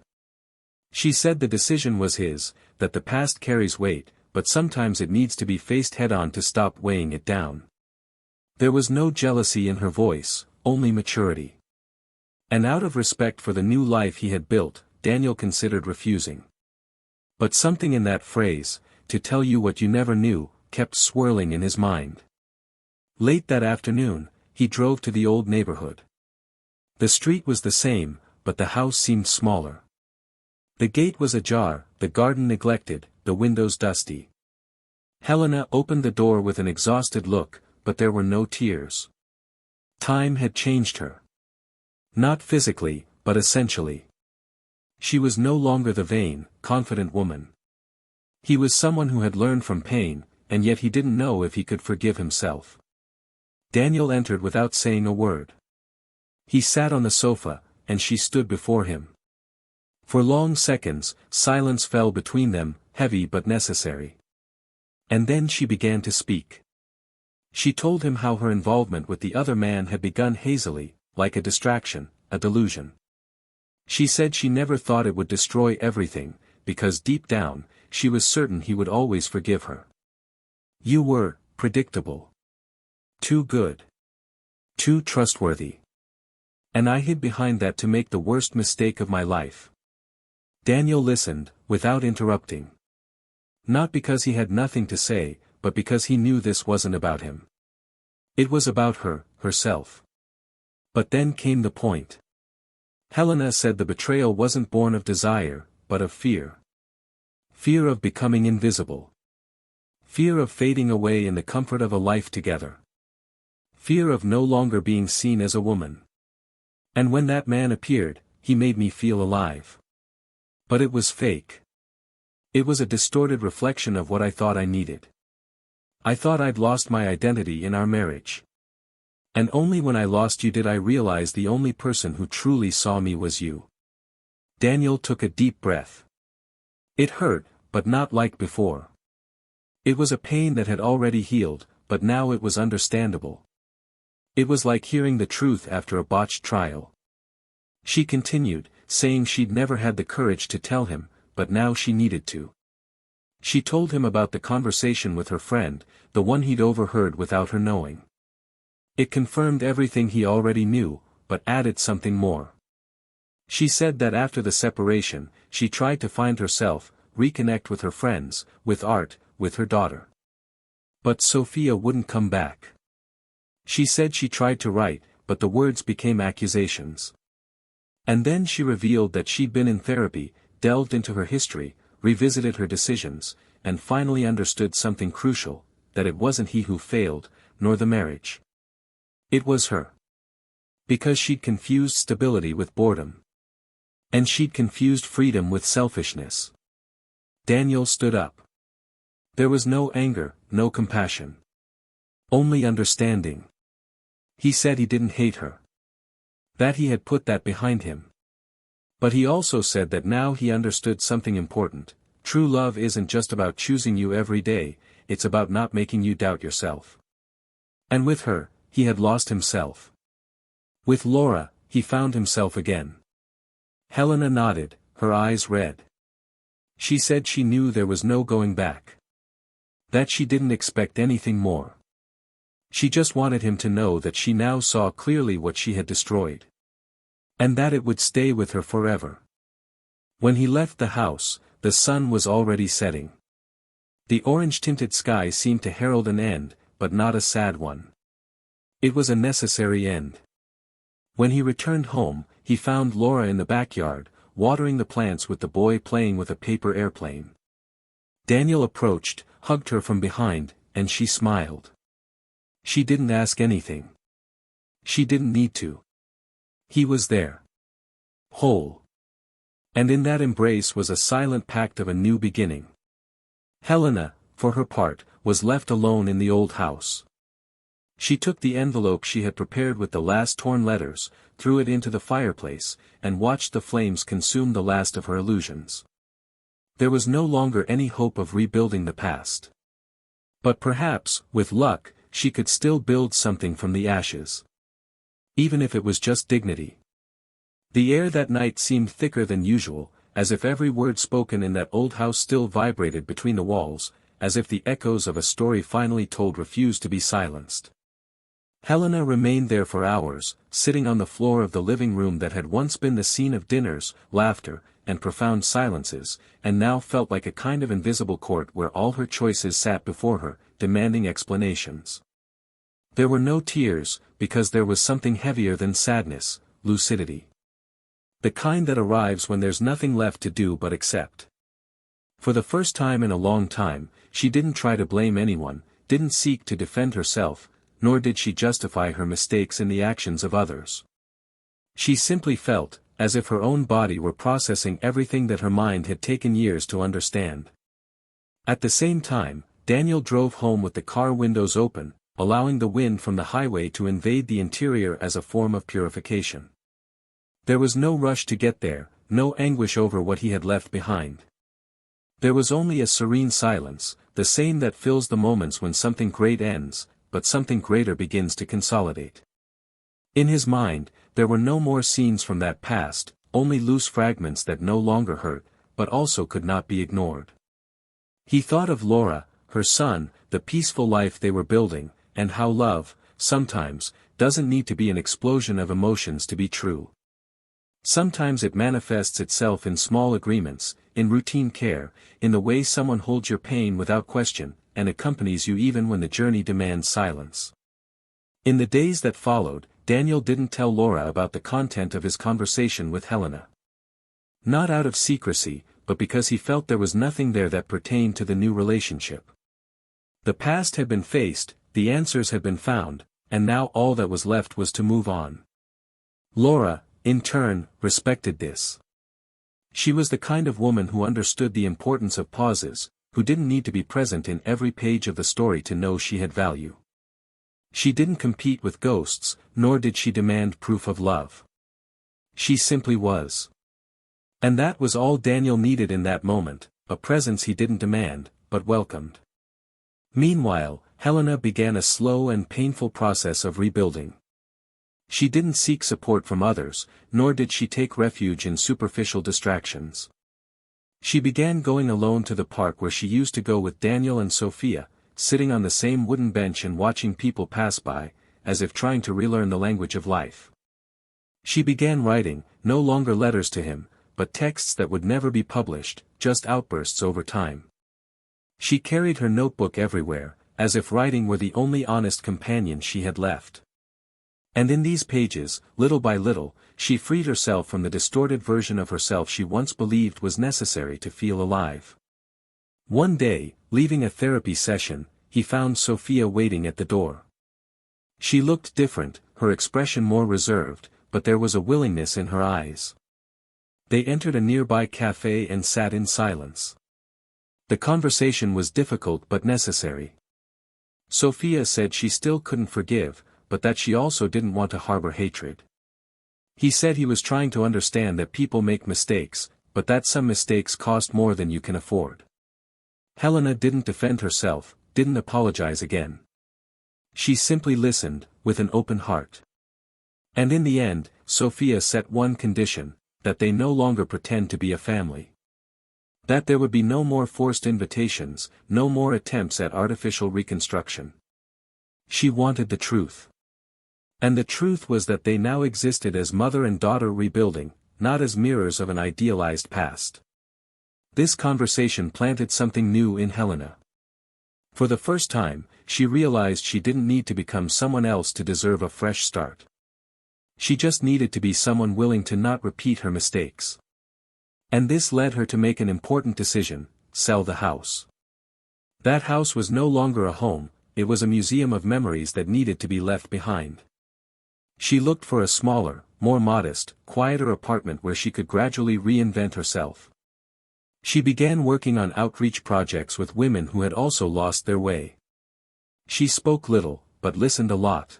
She said the decision was his, that the past carries weight, but sometimes it needs to be faced head-on to stop weighing it down. There was no jealousy in her voice, only maturity. And out of respect for the new life he had built, Daniel considered refusing. But something in that phrase, "to tell you what you never knew," kept swirling in his mind. Late that afternoon, he drove to the old neighborhood. The street was the same, but the house seemed smaller. The gate was ajar, the garden neglected, the windows dusty. Helena opened the door with an exhausted look, but there were no tears. Time had changed her. Not physically, but essentially. She was no longer the vain, confident woman. He was someone who had learned from pain, and yet he didn't know if he could forgive himself. Daniel entered without saying a word. He sat on the sofa, and she stood before him. For long seconds, silence fell between them, heavy but necessary. And then she began to speak. She told him how her involvement with the other man had begun hazily, like a distraction, a delusion. She said she never thought it would destroy everything, because deep down, she was certain he would always forgive her. "You were predictable. Too good. Too trustworthy. And I hid behind that to make the worst mistake of my life." Daniel listened, without interrupting. Not because he had nothing to say, but because he knew this wasn't about him. It was about her, herself. But then came the point. Helena said the betrayal wasn't born of desire, but of fear. Fear of becoming invisible. Fear of fading away in the comfort of a life together. Fear of no longer being seen as a woman. And when that man appeared, he made me feel alive. But it was fake. It was a distorted reflection of what I thought I needed. I thought I'd lost my identity in our marriage. And only when I lost you did I realize the only person who truly saw me was you. Daniel took a deep breath. It hurt, but not like before. It was a pain that had already healed, but now it was understandable. It was like hearing the truth after a botched trial. She continued, saying she'd never had the courage to tell him, but now she needed to. She told him about the conversation with her friend, the one he'd overheard without her knowing. It confirmed everything he already knew, but added something more. She said that after the separation, she tried to find herself, reconnect with her friends, with art, with her daughter. But Sophia wouldn't come back. She said she tried to write, but the words became accusations. And then she revealed that she'd been in therapy, delved into her history, revisited her decisions, and finally understood something crucial, that it wasn't he who failed, nor the marriage. It was her. Because she'd confused stability with boredom. And she'd confused freedom with selfishness. Daniel stood up. There was no anger, no compassion. Only understanding. He said he didn't hate her. That he had put that behind him. But he also said that now he understood something important. True love isn't just about choosing you every day, it's about not making you doubt yourself. And with her, he had lost himself. With Laura, he found himself again. Helena nodded, her eyes red. She said she knew there was no going back. That she didn't expect anything more. She just wanted him to know that she now saw clearly what she had destroyed. And that it would stay with her forever. When he left the house, the sun was already setting. The orange-tinted sky seemed to herald an end, but not a sad one. It was a necessary end. When he returned home, he found Laura in the backyard, watering the plants with the boy playing with a paper airplane. Daniel approached, hugged her from behind, and she smiled. She didn't ask anything. She didn't need to. He was there. Whole. And in that embrace was a silent pact of a new beginning. Helena, for her part, was left alone in the old house. She took the envelope she had prepared with the last torn letters, threw it into the fireplace, and watched the flames consume the last of her illusions. There was no longer any hope of rebuilding the past. But perhaps, with luck, she could still build something from the ashes. Even if it was just dignity. The air that night seemed thicker than usual, as if every word spoken in that old house still vibrated between the walls, as if the echoes of a story finally told refused to be silenced. Helena remained there for hours, sitting on the floor of the living room that had once been the scene of dinners, laughter, and profound silences, and now felt like a kind of invisible court where all her choices sat before her, demanding explanations. There were no tears, because there was something heavier than sadness, lucidity. The kind that arrives when there's nothing left to do but accept. For the first time in a long time, she didn't try to blame anyone, didn't seek to defend herself, nor did she justify her mistakes in the actions of others. She simply felt, as if her own body were processing everything that her mind had taken years to understand. At the same time, Daniel drove home with the car windows open, allowing the wind from the highway to invade the interior as a form of purification. There was no rush to get there, no anguish over what he had left behind. There was only a serene silence, the same that fills the moments when something great ends, but something greater begins to consolidate. In his mind, there were no more scenes from that past, only loose fragments that no longer hurt, but also could not be ignored. He thought of Laura, her son, the peaceful life they were building, and how love, sometimes, doesn't need to be an explosion of emotions to be true. Sometimes it manifests itself in small agreements, in routine care, in the way someone holds your pain without question, and accompanies you even when the journey demands silence. In the days that followed, Daniel didn't tell Laura about the content of his conversation with Helena. Not out of secrecy, but because he felt there was nothing there that pertained to the new relationship. The past had been faced, the answers had been found, and now all that was left was to move on. Laura, in turn, respected this. She was the kind of woman who understood the importance of pauses, who didn't need to be present in every page of the story to know she had value. She didn't compete with ghosts, nor did she demand proof of love. She simply was. And that was all Daniel needed in that moment, a presence he didn't demand, but welcomed. Meanwhile, Helena began a slow and painful process of rebuilding. She didn't seek support from others, nor did she take refuge in superficial distractions. She began going alone to the park where she used to go with Daniel and Sophia, sitting on the same wooden bench and watching people pass by, as if trying to relearn the language of life. She began writing, no longer letters to him, but texts that would never be published, just outbursts over time. She carried her notebook everywhere, as if writing were the only honest companion she had left. And in these pages, little by little, she freed herself from the distorted version of herself she once believed was necessary to feel alive. One day, leaving a therapy session, he found Sophia waiting at the door. She looked different, her expression more reserved, but there was a willingness in her eyes. They entered a nearby cafe and sat in silence. The conversation was difficult but necessary. Sophia said she still couldn't forgive, but that she also didn't want to harbor hatred. He said he was trying to understand that people make mistakes, but that some mistakes cost more than you can afford. Helena didn't defend herself, didn't apologize again. She simply listened, with an open heart. And in the end, Sophia set one condition, that they no longer pretend to be a family. That there would be no more forced invitations, no more attempts at artificial reconstruction. She wanted the truth. And the truth was that they now existed as mother and daughter rebuilding, not as mirrors of an idealized past. This conversation planted something new in Helena. For the first time, she realized she didn't need to become someone else to deserve a fresh start. She just needed to be someone willing to not repeat her mistakes. And this led her to make an important decision: sell the house. That house was no longer a home, it was a museum of memories that needed to be left behind. She looked for a smaller, more modest, quieter apartment where she could gradually reinvent herself. She began working on outreach projects with women who had also lost their way. She spoke little, but listened a lot.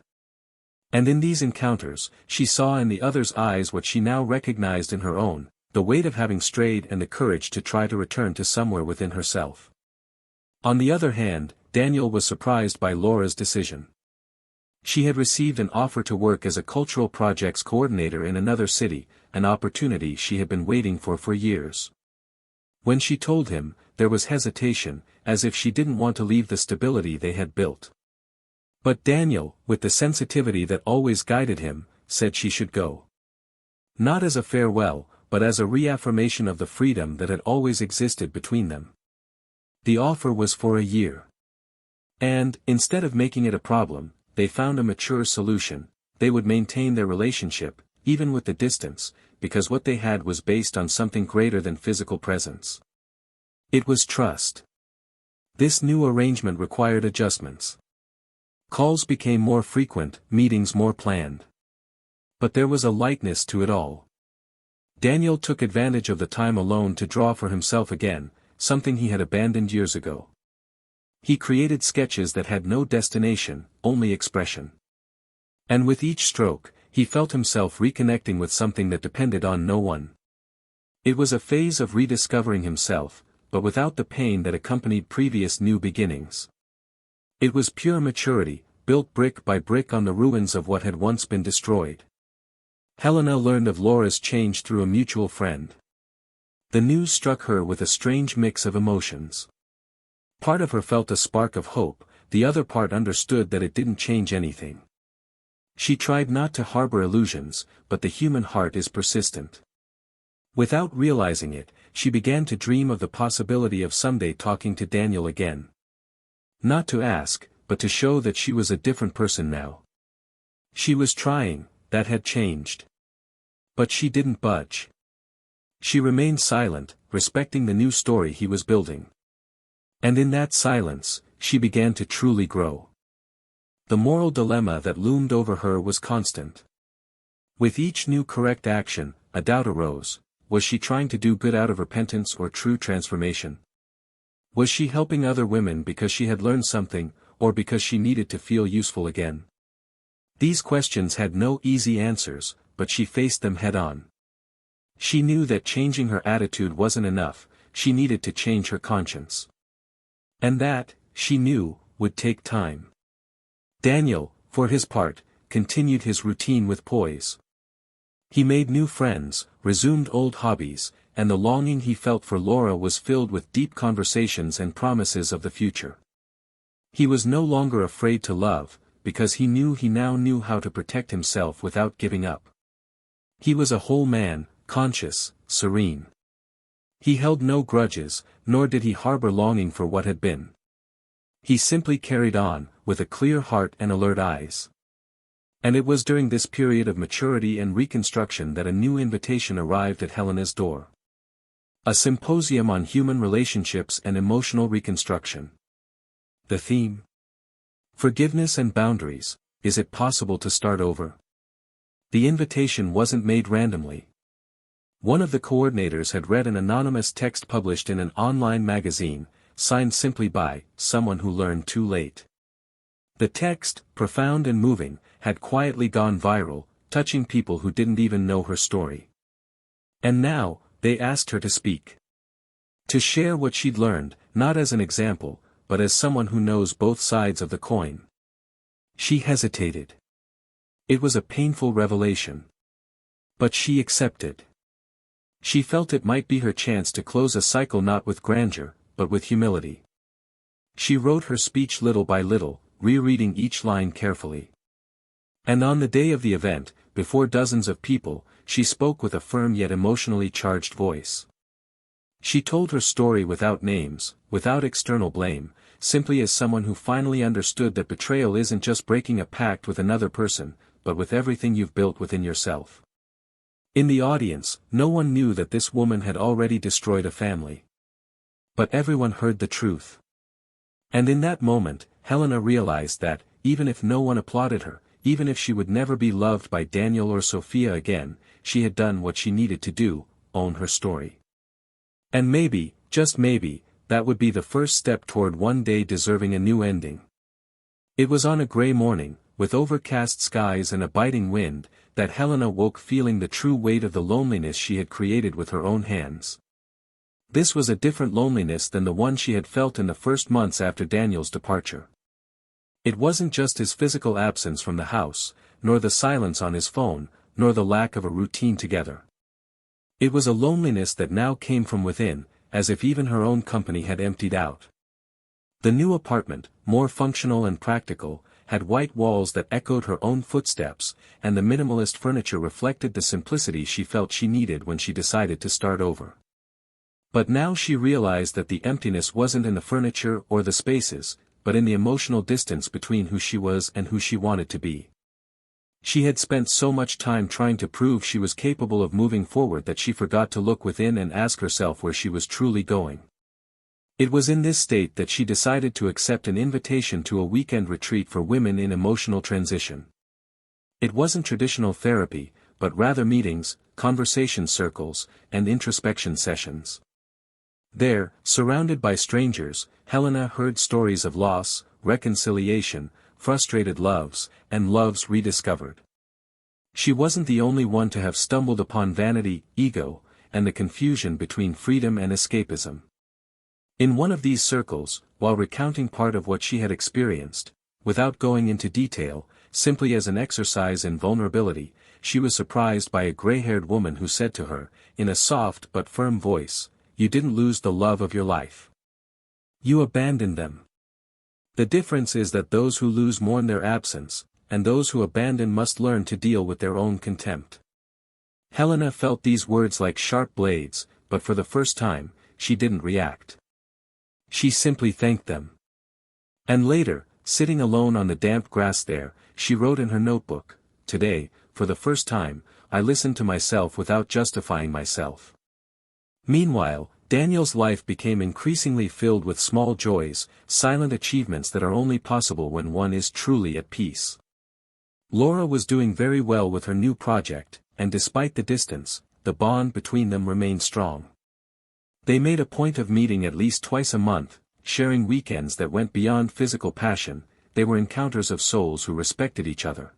And in these encounters, she saw in the others' eyes what she now recognized in her own, the weight of having strayed and the courage to try to return to somewhere within herself. On the other hand, Daniel was surprised by Laura's decision. She had received an offer to work as a cultural projects coordinator in another city, an opportunity she had been waiting for years. When she told him, there was hesitation, as if she didn't want to leave the stability they had built. But Daniel, with the sensitivity that always guided him, said she should go. Not as a farewell, but as a reaffirmation of the freedom that had always existed between them. The offer was for a year. And, instead of making it a problem, they found a mature solution: they would maintain their relationship, even with the distance, because what they had was based on something greater than physical presence. It was trust. This new arrangement required adjustments. Calls became more frequent, meetings more planned. But there was a lightness to it all. Daniel took advantage of the time alone to draw for himself again, something he had abandoned years ago. He created sketches that had no destination, only expression. And with each stroke, he felt himself reconnecting with something that depended on no one. It was a phase of rediscovering himself, but without the pain that accompanied previous new beginnings. It was pure maturity, built brick by brick on the ruins of what had once been destroyed. Helena learned of Laura's change through a mutual friend. The news struck her with a strange mix of emotions. Part of her felt a spark of hope, the other part understood that it didn't change anything. She tried not to harbor illusions, but the human heart is persistent. Without realizing it, she began to dream of the possibility of someday talking to Daniel again. Not to ask, but to show that she was a different person now. She was trying, that had changed. But she didn't budge. She remained silent, respecting the new story he was building. And in that silence, she began to truly grow. The moral dilemma that loomed over her was constant. With each new correct action, a doubt arose: was she trying to do good out of repentance or true transformation? Was she helping other women because she had learned something, or because she needed to feel useful again? These questions had no easy answers, but she faced them head-on. She knew that changing her attitude wasn't enough, she needed to change her conscience. And that, she knew, would take time. Daniel, for his part, continued his routine with poise. He made new friends, resumed old hobbies, and the longing he felt for Laura was filled with deep conversations and promises of the future. He was no longer afraid to love, because he now knew how to protect himself without giving up. He was a whole man, conscious, serene. He held no grudges, nor did he harbor longing for what had been. He simply carried on, with a clear heart and alert eyes. And it was during this period of maturity and reconstruction that a new invitation arrived at Helena's door. A symposium on human relationships and emotional reconstruction. The theme? Forgiveness and boundaries. Is it possible to start over? The invitation wasn't made randomly. One of the coordinators had read an anonymous text published in an online magazine, signed simply by someone who learned too late. The text, profound and moving, had quietly gone viral, touching people who didn't even know her story. And now, they asked her to speak. To share what she'd learned, not as an example, but as someone who knows both sides of the coin. She hesitated. It was a painful revelation. But she accepted. She felt it might be her chance to close a cycle not with grandeur, but with humility. She wrote her speech little by little, rereading each line carefully. And on the day of the event, before dozens of people, she spoke with a firm yet emotionally charged voice. She told her story without names, without external blame, simply as someone who finally understood that betrayal isn't just breaking a pact with another person, but with everything you've built within yourself. In the audience, no one knew that this woman had already destroyed a family. But everyone heard the truth. And in that moment, Helena realized that, even if no one applauded her, even if she would never be loved by Daniel or Sophia again, she had done what she needed to do, own her story. And maybe, just maybe, that would be the first step toward one day deserving a new ending. It was on a gray morning, with overcast skies and a biting wind, that Helena woke feeling the true weight of the loneliness she had created with her own hands. This was a different loneliness than the one she had felt in the first months after Daniel's departure. It wasn't just his physical absence from the house, nor the silence on his phone, nor the lack of a routine together. It was a loneliness that now came from within, as if even her own company had emptied out. The new apartment, more functional and practical, had white walls that echoed her own footsteps, and the minimalist furniture reflected the simplicity she felt she needed when she decided to start over. But now she realized that the emptiness wasn't in the furniture or the spaces, but in the emotional distance between who she was and who she wanted to be. She had spent so much time trying to prove she was capable of moving forward that she forgot to look within and ask herself where she was truly going. It was in this state that she decided to accept an invitation to a weekend retreat for women in emotional transition. It wasn't traditional therapy, but rather meetings, conversation circles, and introspection sessions. There, surrounded by strangers, Helena heard stories of loss, reconciliation, frustrated loves, and loves rediscovered. She wasn't the only one to have stumbled upon vanity, ego, and the confusion between freedom and escapism. In one of these circles, while recounting part of what she had experienced, without going into detail, simply as an exercise in vulnerability, she was surprised by a gray-haired woman who said to her, in a soft but firm voice, "You didn't lose the love of your life. You abandoned them. The difference is that those who lose mourn their absence, and those who abandon must learn to deal with their own contempt." Helena felt these words like sharp blades, but for the first time, she didn't react. She simply thanked them. And later, sitting alone on the damp grass there, she wrote in her notebook, "Today, for the first time, I listened to myself without justifying myself." Meanwhile, Daniel's life became increasingly filled with small joys, silent achievements that are only possible when one is truly at peace. Laura was doing very well with her new project, and despite the distance, the bond between them remained strong. They made a point of meeting at least twice a month, sharing weekends that went beyond physical passion. They were encounters of souls who respected each other.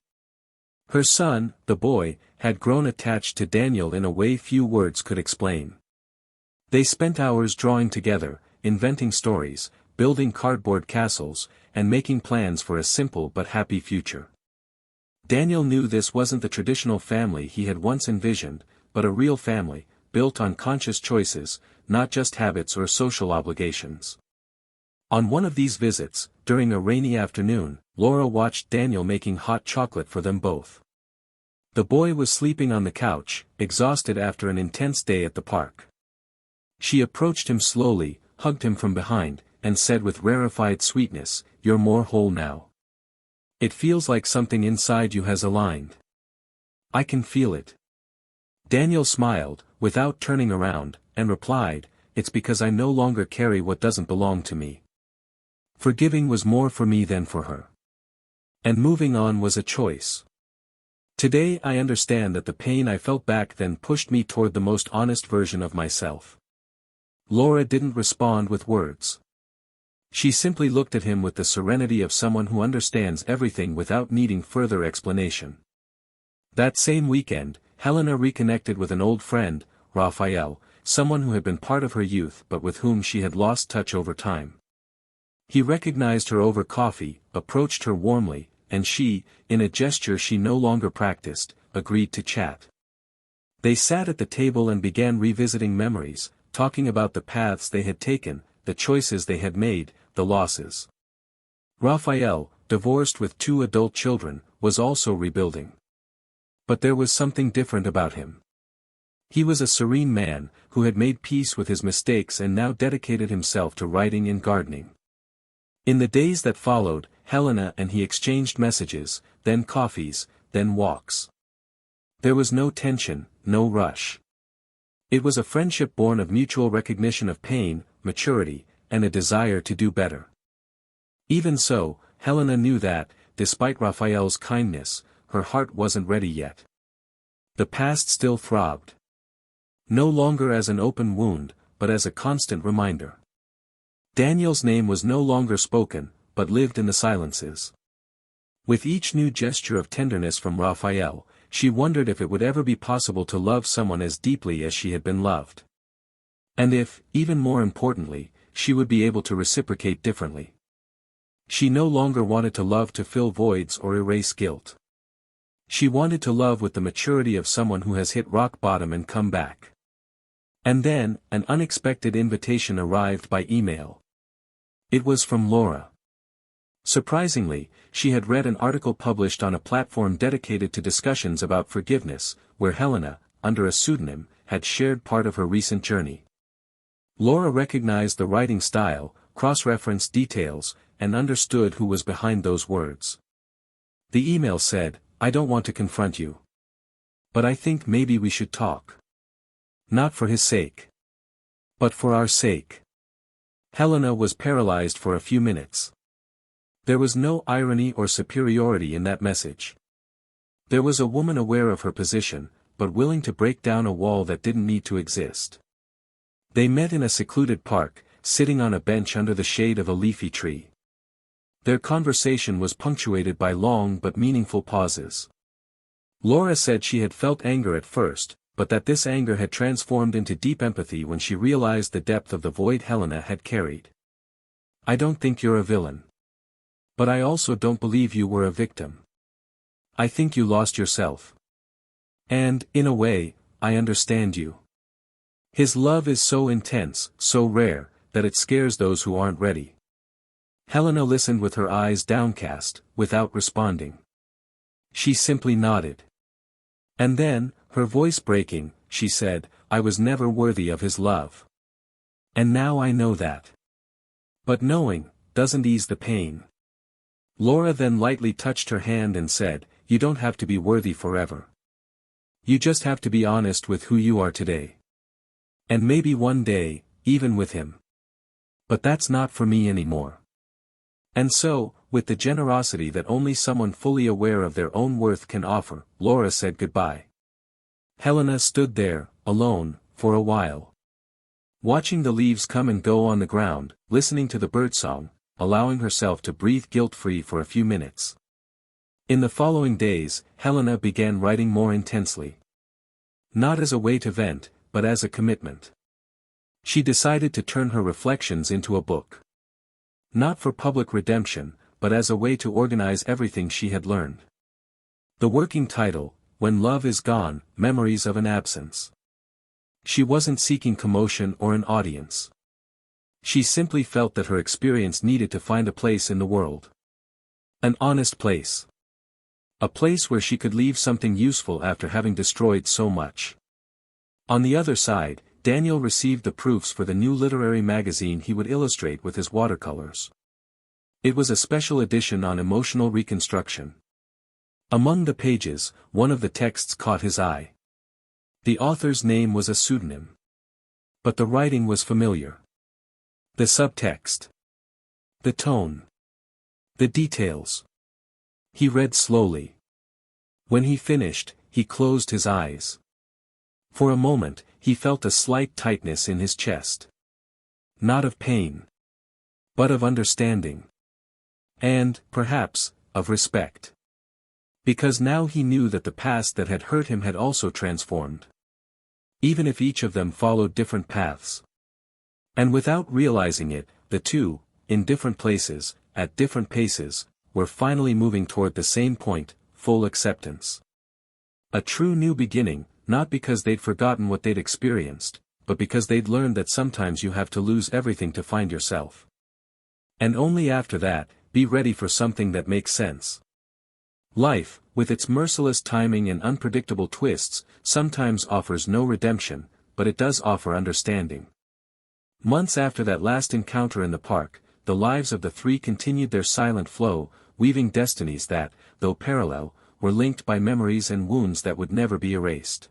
Her son, the boy, had grown attached to Daniel in a way few words could explain. They spent hours drawing together, inventing stories, building cardboard castles, and making plans for a simple but happy future. Daniel knew this wasn't the traditional family he had once envisioned, but a real family, built on conscious choices, not just habits or social obligations. On one of these visits, during a rainy afternoon, Laura watched Daniel making hot chocolate for them both. The boy was sleeping on the couch, exhausted after an intense day at the park. She approached him slowly, hugged him from behind, and said with rarefied sweetness, "You're more whole now. It feels like something inside you has aligned. I can feel it." Daniel smiled, without turning around, and replied, "It's because I no longer carry what doesn't belong to me. Forgiving was more for me than for her. And moving on was a choice. Today I understand that the pain I felt back then pushed me toward the most honest version of myself." Laura didn't respond with words. She simply looked at him with the serenity of someone who understands everything without needing further explanation. That same weekend, Helena reconnected with an old friend, Raphael, someone who had been part of her youth but with whom she had lost touch over time. He recognized her over coffee, approached her warmly, and she, in a gesture she no longer practiced, agreed to chat. They sat at the table and began revisiting memories, talking about the paths they had taken, the choices they had made, the losses. Raphael, divorced with 2 adult children, was also rebuilding. But there was something different about him. He was a serene man, who had made peace with his mistakes and now dedicated himself to writing and gardening. In the days that followed, Helena and he exchanged messages, then coffees, then walks. There was no tension, no rush. It was a friendship born of mutual recognition of pain, maturity, and a desire to do better. Even so, Helena knew that, despite Raphael's kindness, her heart wasn't ready yet. The past still throbbed. No longer as an open wound, but as a constant reminder. Daniel's name was no longer spoken, but lived in the silences. With each new gesture of tenderness from Raphael, she wondered if it would ever be possible to love someone as deeply as she had been loved. And if, even more importantly, she would be able to reciprocate differently. She no longer wanted to love to fill voids or erase guilt. She wanted to love with the maturity of someone who has hit rock bottom and come back. And then, an unexpected invitation arrived by email. It was from Laura. Surprisingly, she had read an article published on a platform dedicated to discussions about forgiveness, where Helena, under a pseudonym, had shared part of her recent journey. Laura recognized the writing style, cross-referenced details, and understood who was behind those words. The email said, "I don't want to confront you. But I think maybe we should talk. Not for his sake. But for our sake." Helena was paralyzed for a few minutes. There was no irony or superiority in that message. There was a woman aware of her position, but willing to break down a wall that didn't need to exist. They met in a secluded park, sitting on a bench under the shade of a leafy tree. Their conversation was punctuated by long but meaningful pauses. Laura said she had felt anger at first, but that this anger had transformed into deep empathy when she realized the depth of the void Helena had carried. "I don't think you're a villain. But I also don't believe you were a victim. I think you lost yourself. And, in a way, I understand you. His love is so intense, so rare, that it scares those who aren't ready." Helena listened with her eyes downcast, without responding. She simply nodded. And then, her voice breaking, she said, "I was never worthy of his love. And now I know that. But knowing, doesn't ease the pain." Laura then lightly touched her hand and said, "You don't have to be worthy forever. You just have to be honest with who you are today. And maybe one day, even with him. But that's not for me anymore." And so, with the generosity that only someone fully aware of their own worth can offer, Laura said goodbye. Helena stood there, alone, for a while. Watching the leaves come and go on the ground, listening to the birdsong, allowing herself to breathe guilt-free for a few minutes. In the following days, Helena began writing more intensely. Not as a way to vent, but as a commitment. She decided to turn her reflections into a book. Not for public redemption, but as a way to organize everything she had learned. The working title, When Love Is Gone, Memories of an Absence. She wasn't seeking commotion or an audience. She simply felt that her experience needed to find a place in the world. An honest place. A place where she could leave something useful after having destroyed so much. On the other side, Daniel received the proofs for the new literary magazine he would illustrate with his watercolors. It was a special edition on emotional reconstruction. Among the pages, one of the texts caught his eye. The author's name was a pseudonym. But the writing was familiar. The subtext. The tone. The details. He read slowly. When he finished, he closed his eyes. For a moment, he felt a slight tightness in his chest. Not of pain. But of understanding. And, perhaps, of respect. Because now he knew that the past that had hurt him had also transformed. Even if each of them followed different paths. And without realizing it, the two, in different places, at different paces, were finally moving toward the same point, full acceptance. A true new beginning, not because they'd forgotten what they'd experienced, but because they'd learned that sometimes you have to lose everything to find yourself. And only after that, be ready for something that makes sense. Life, with its merciless timing and unpredictable twists, sometimes offers no redemption, but it does offer understanding. Months after that last encounter in the park, the lives of the three continued their silent flow, weaving destinies that, though parallel, were linked by memories and wounds that would never be erased.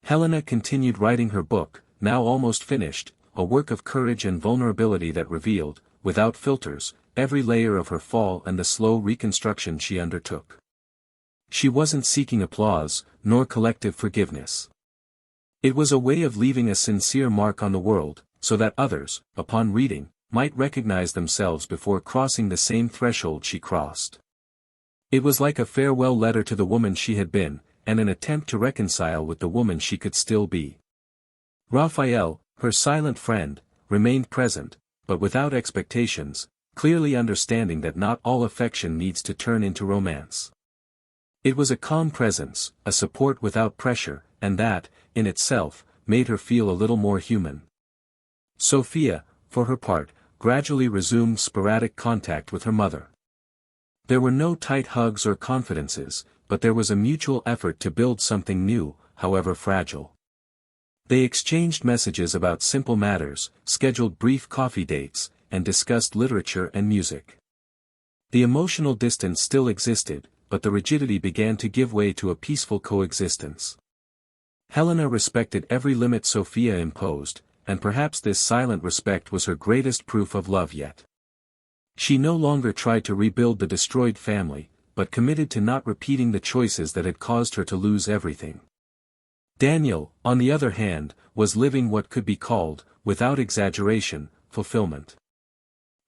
Helena continued writing her book, now almost finished, a work of courage and vulnerability that revealed, without filters, every layer of her fall and the slow reconstruction she undertook. She wasn't seeking applause, nor collective forgiveness. It was a way of leaving a sincere mark on the world, so that others, upon reading, might recognize themselves before crossing the same threshold she crossed. It was like a farewell letter to the woman she had been, and an attempt to reconcile with the woman she could still be. Raphael, her silent friend, remained present, but without expectations, clearly understanding that not all affection needs to turn into romance. It was a calm presence, a support without pressure, and that, in itself, made her feel a little more human. Sophia, for her part, gradually resumed sporadic contact with her mother. There were no tight hugs or confidences, but there was a mutual effort to build something new, however fragile. They exchanged messages about simple matters, scheduled brief coffee dates, and discussed literature and music. The emotional distance still existed, but the rigidity began to give way to a peaceful coexistence. Helena respected every limit Sophia imposed, and perhaps this silent respect was her greatest proof of love yet. She no longer tried to rebuild the destroyed family, but committed to not repeating the choices that had caused her to lose everything. Daniel, on the other hand, was living what could be called, without exaggeration, fulfillment.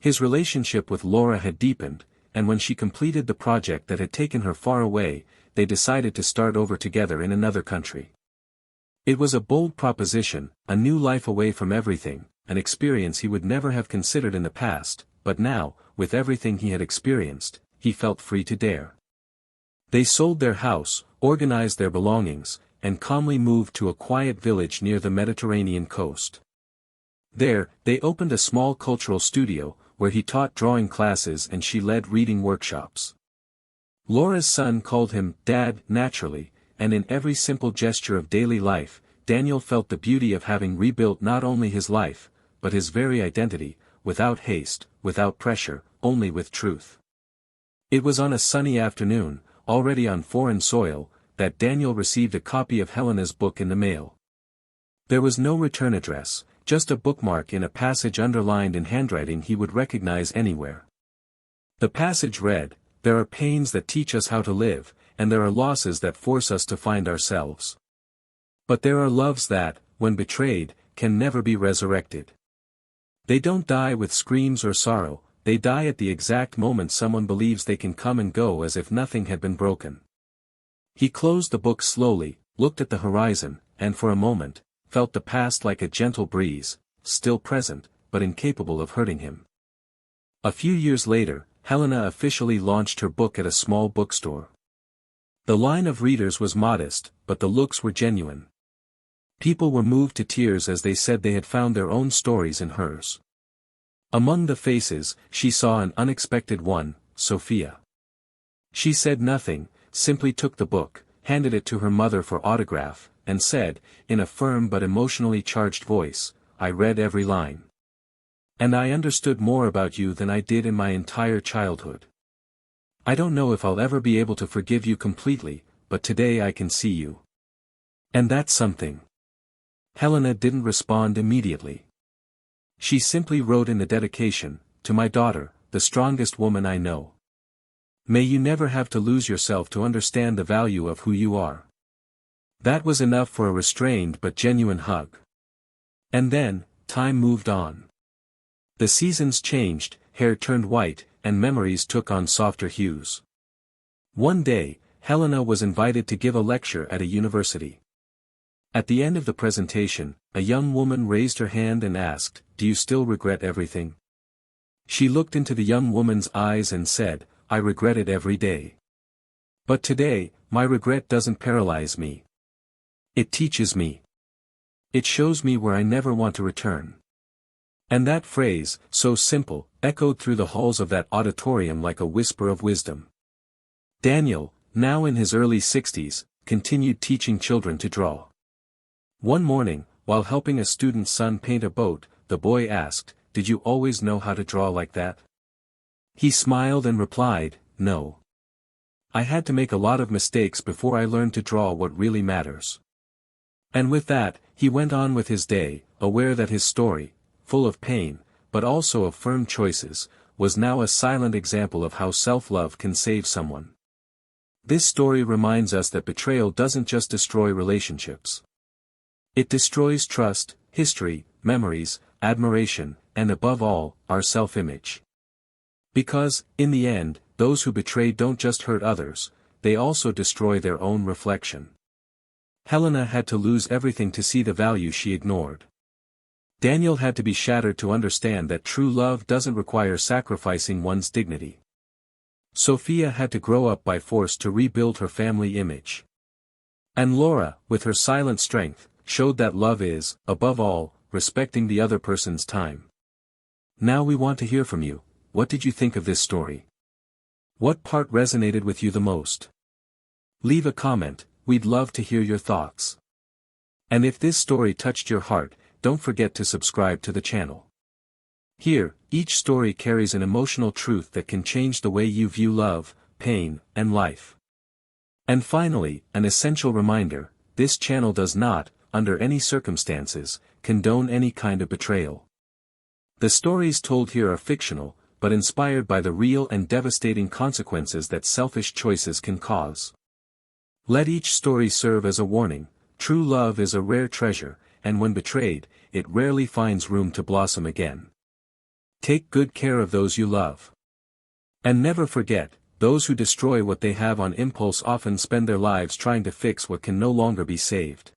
His relationship with Laura had deepened, and when she completed the project that had taken her far away, they decided to start over together in another country. It was a bold proposition, a new life away from everything, an experience he would never have considered in the past, but now, with everything he had experienced, he felt free to dare. They sold their house, organized their belongings, and calmly moved to a quiet village near the Mediterranean coast. There, they opened a small cultural studio, where he taught drawing classes and she led reading workshops. Laura's son called him Dad naturally, and in every simple gesture of daily life, Daniel felt the beauty of having rebuilt not only his life, but his very identity, without haste, without pressure, only with truth. It was on a sunny afternoon, already on foreign soil, that Daniel received a copy of Helena's book in the mail. There was no return address, just a bookmark in a passage underlined in handwriting he would recognize anywhere. The passage read, "There are pains that teach us how to live, and there are losses that force us to find ourselves. But there are loves that, when betrayed, can never be resurrected. They don't die with screams or sorrow, they die at the exact moment someone believes they can come and go as if nothing had been broken." He closed the book slowly, looked at the horizon, and for a moment, felt the past like a gentle breeze, still present, but incapable of hurting him. A few years later, Helena officially launched her book at a small bookstore. The line of readers was modest, but the looks were genuine. People were moved to tears as they said they had found their own stories in hers. Among the faces, she saw an unexpected one, Sophia. She said nothing, simply took the book, handed it to her mother for autograph, and said, in a firm but emotionally charged voice, "I read every line. And I understood more about you than I did in my entire childhood. I don't know if I'll ever be able to forgive you completely, but today I can see you. And that's something." Helena didn't respond immediately. She simply wrote in the dedication, "To my daughter, the strongest woman I know. May you never have to lose yourself to understand the value of who you are." That was enough for a restrained but genuine hug. And then, time moved on. The seasons changed, hair turned white, and memories took on softer hues. One day, Helena was invited to give a lecture at a university. At the end of the presentation, a young woman raised her hand and asked, "Do you still regret everything?" She looked into the young woman's eyes and said, "I regret it every day. But today, my regret doesn't paralyze me. It teaches me. It shows me where I never want to return." And that phrase, so simple, echoed through the halls of that auditorium like a whisper of wisdom. Daniel, now in his early 60s, continued teaching children to draw. One morning, while helping a student's son paint a boat, the boy asked, "Did you always know how to draw like that?" He smiled and replied, "No. I had to make a lot of mistakes before I learned to draw what really matters." And with that, he went on with his day, aware that his story, full of pain, but also of firm choices, was now a silent example of how self-love can save someone. This story reminds us that betrayal doesn't just destroy relationships. It destroys trust, history, memories, admiration, and above all, our self-image. Because, in the end, those who betray don't just hurt others, they also destroy their own reflection. Helena had to lose everything to see the value she ignored. Daniel had to be shattered to understand that true love doesn't require sacrificing one's dignity. Sophia had to grow up by force to rebuild her family image. And Laura, with her silent strength, showed that love is, above all, respecting the other person's time. Now we want to hear from you. What did you think of this story? What part resonated with you the most? Leave a comment, we'd love to hear your thoughts. And if this story touched your heart, don't forget to subscribe to the channel. Here, each story carries an emotional truth that can change the way you view love, pain, and life. And finally, an essential reminder, this channel does not, under any circumstances, condone any kind of betrayal. The stories told here are fictional, but inspired by the real and devastating consequences that selfish choices can cause. Let each story serve as a warning. True love is a rare treasure, and when betrayed, it rarely finds room to blossom again. Take good care of those you love. And never forget, those who destroy what they have on impulse often spend their lives trying to fix what can no longer be saved.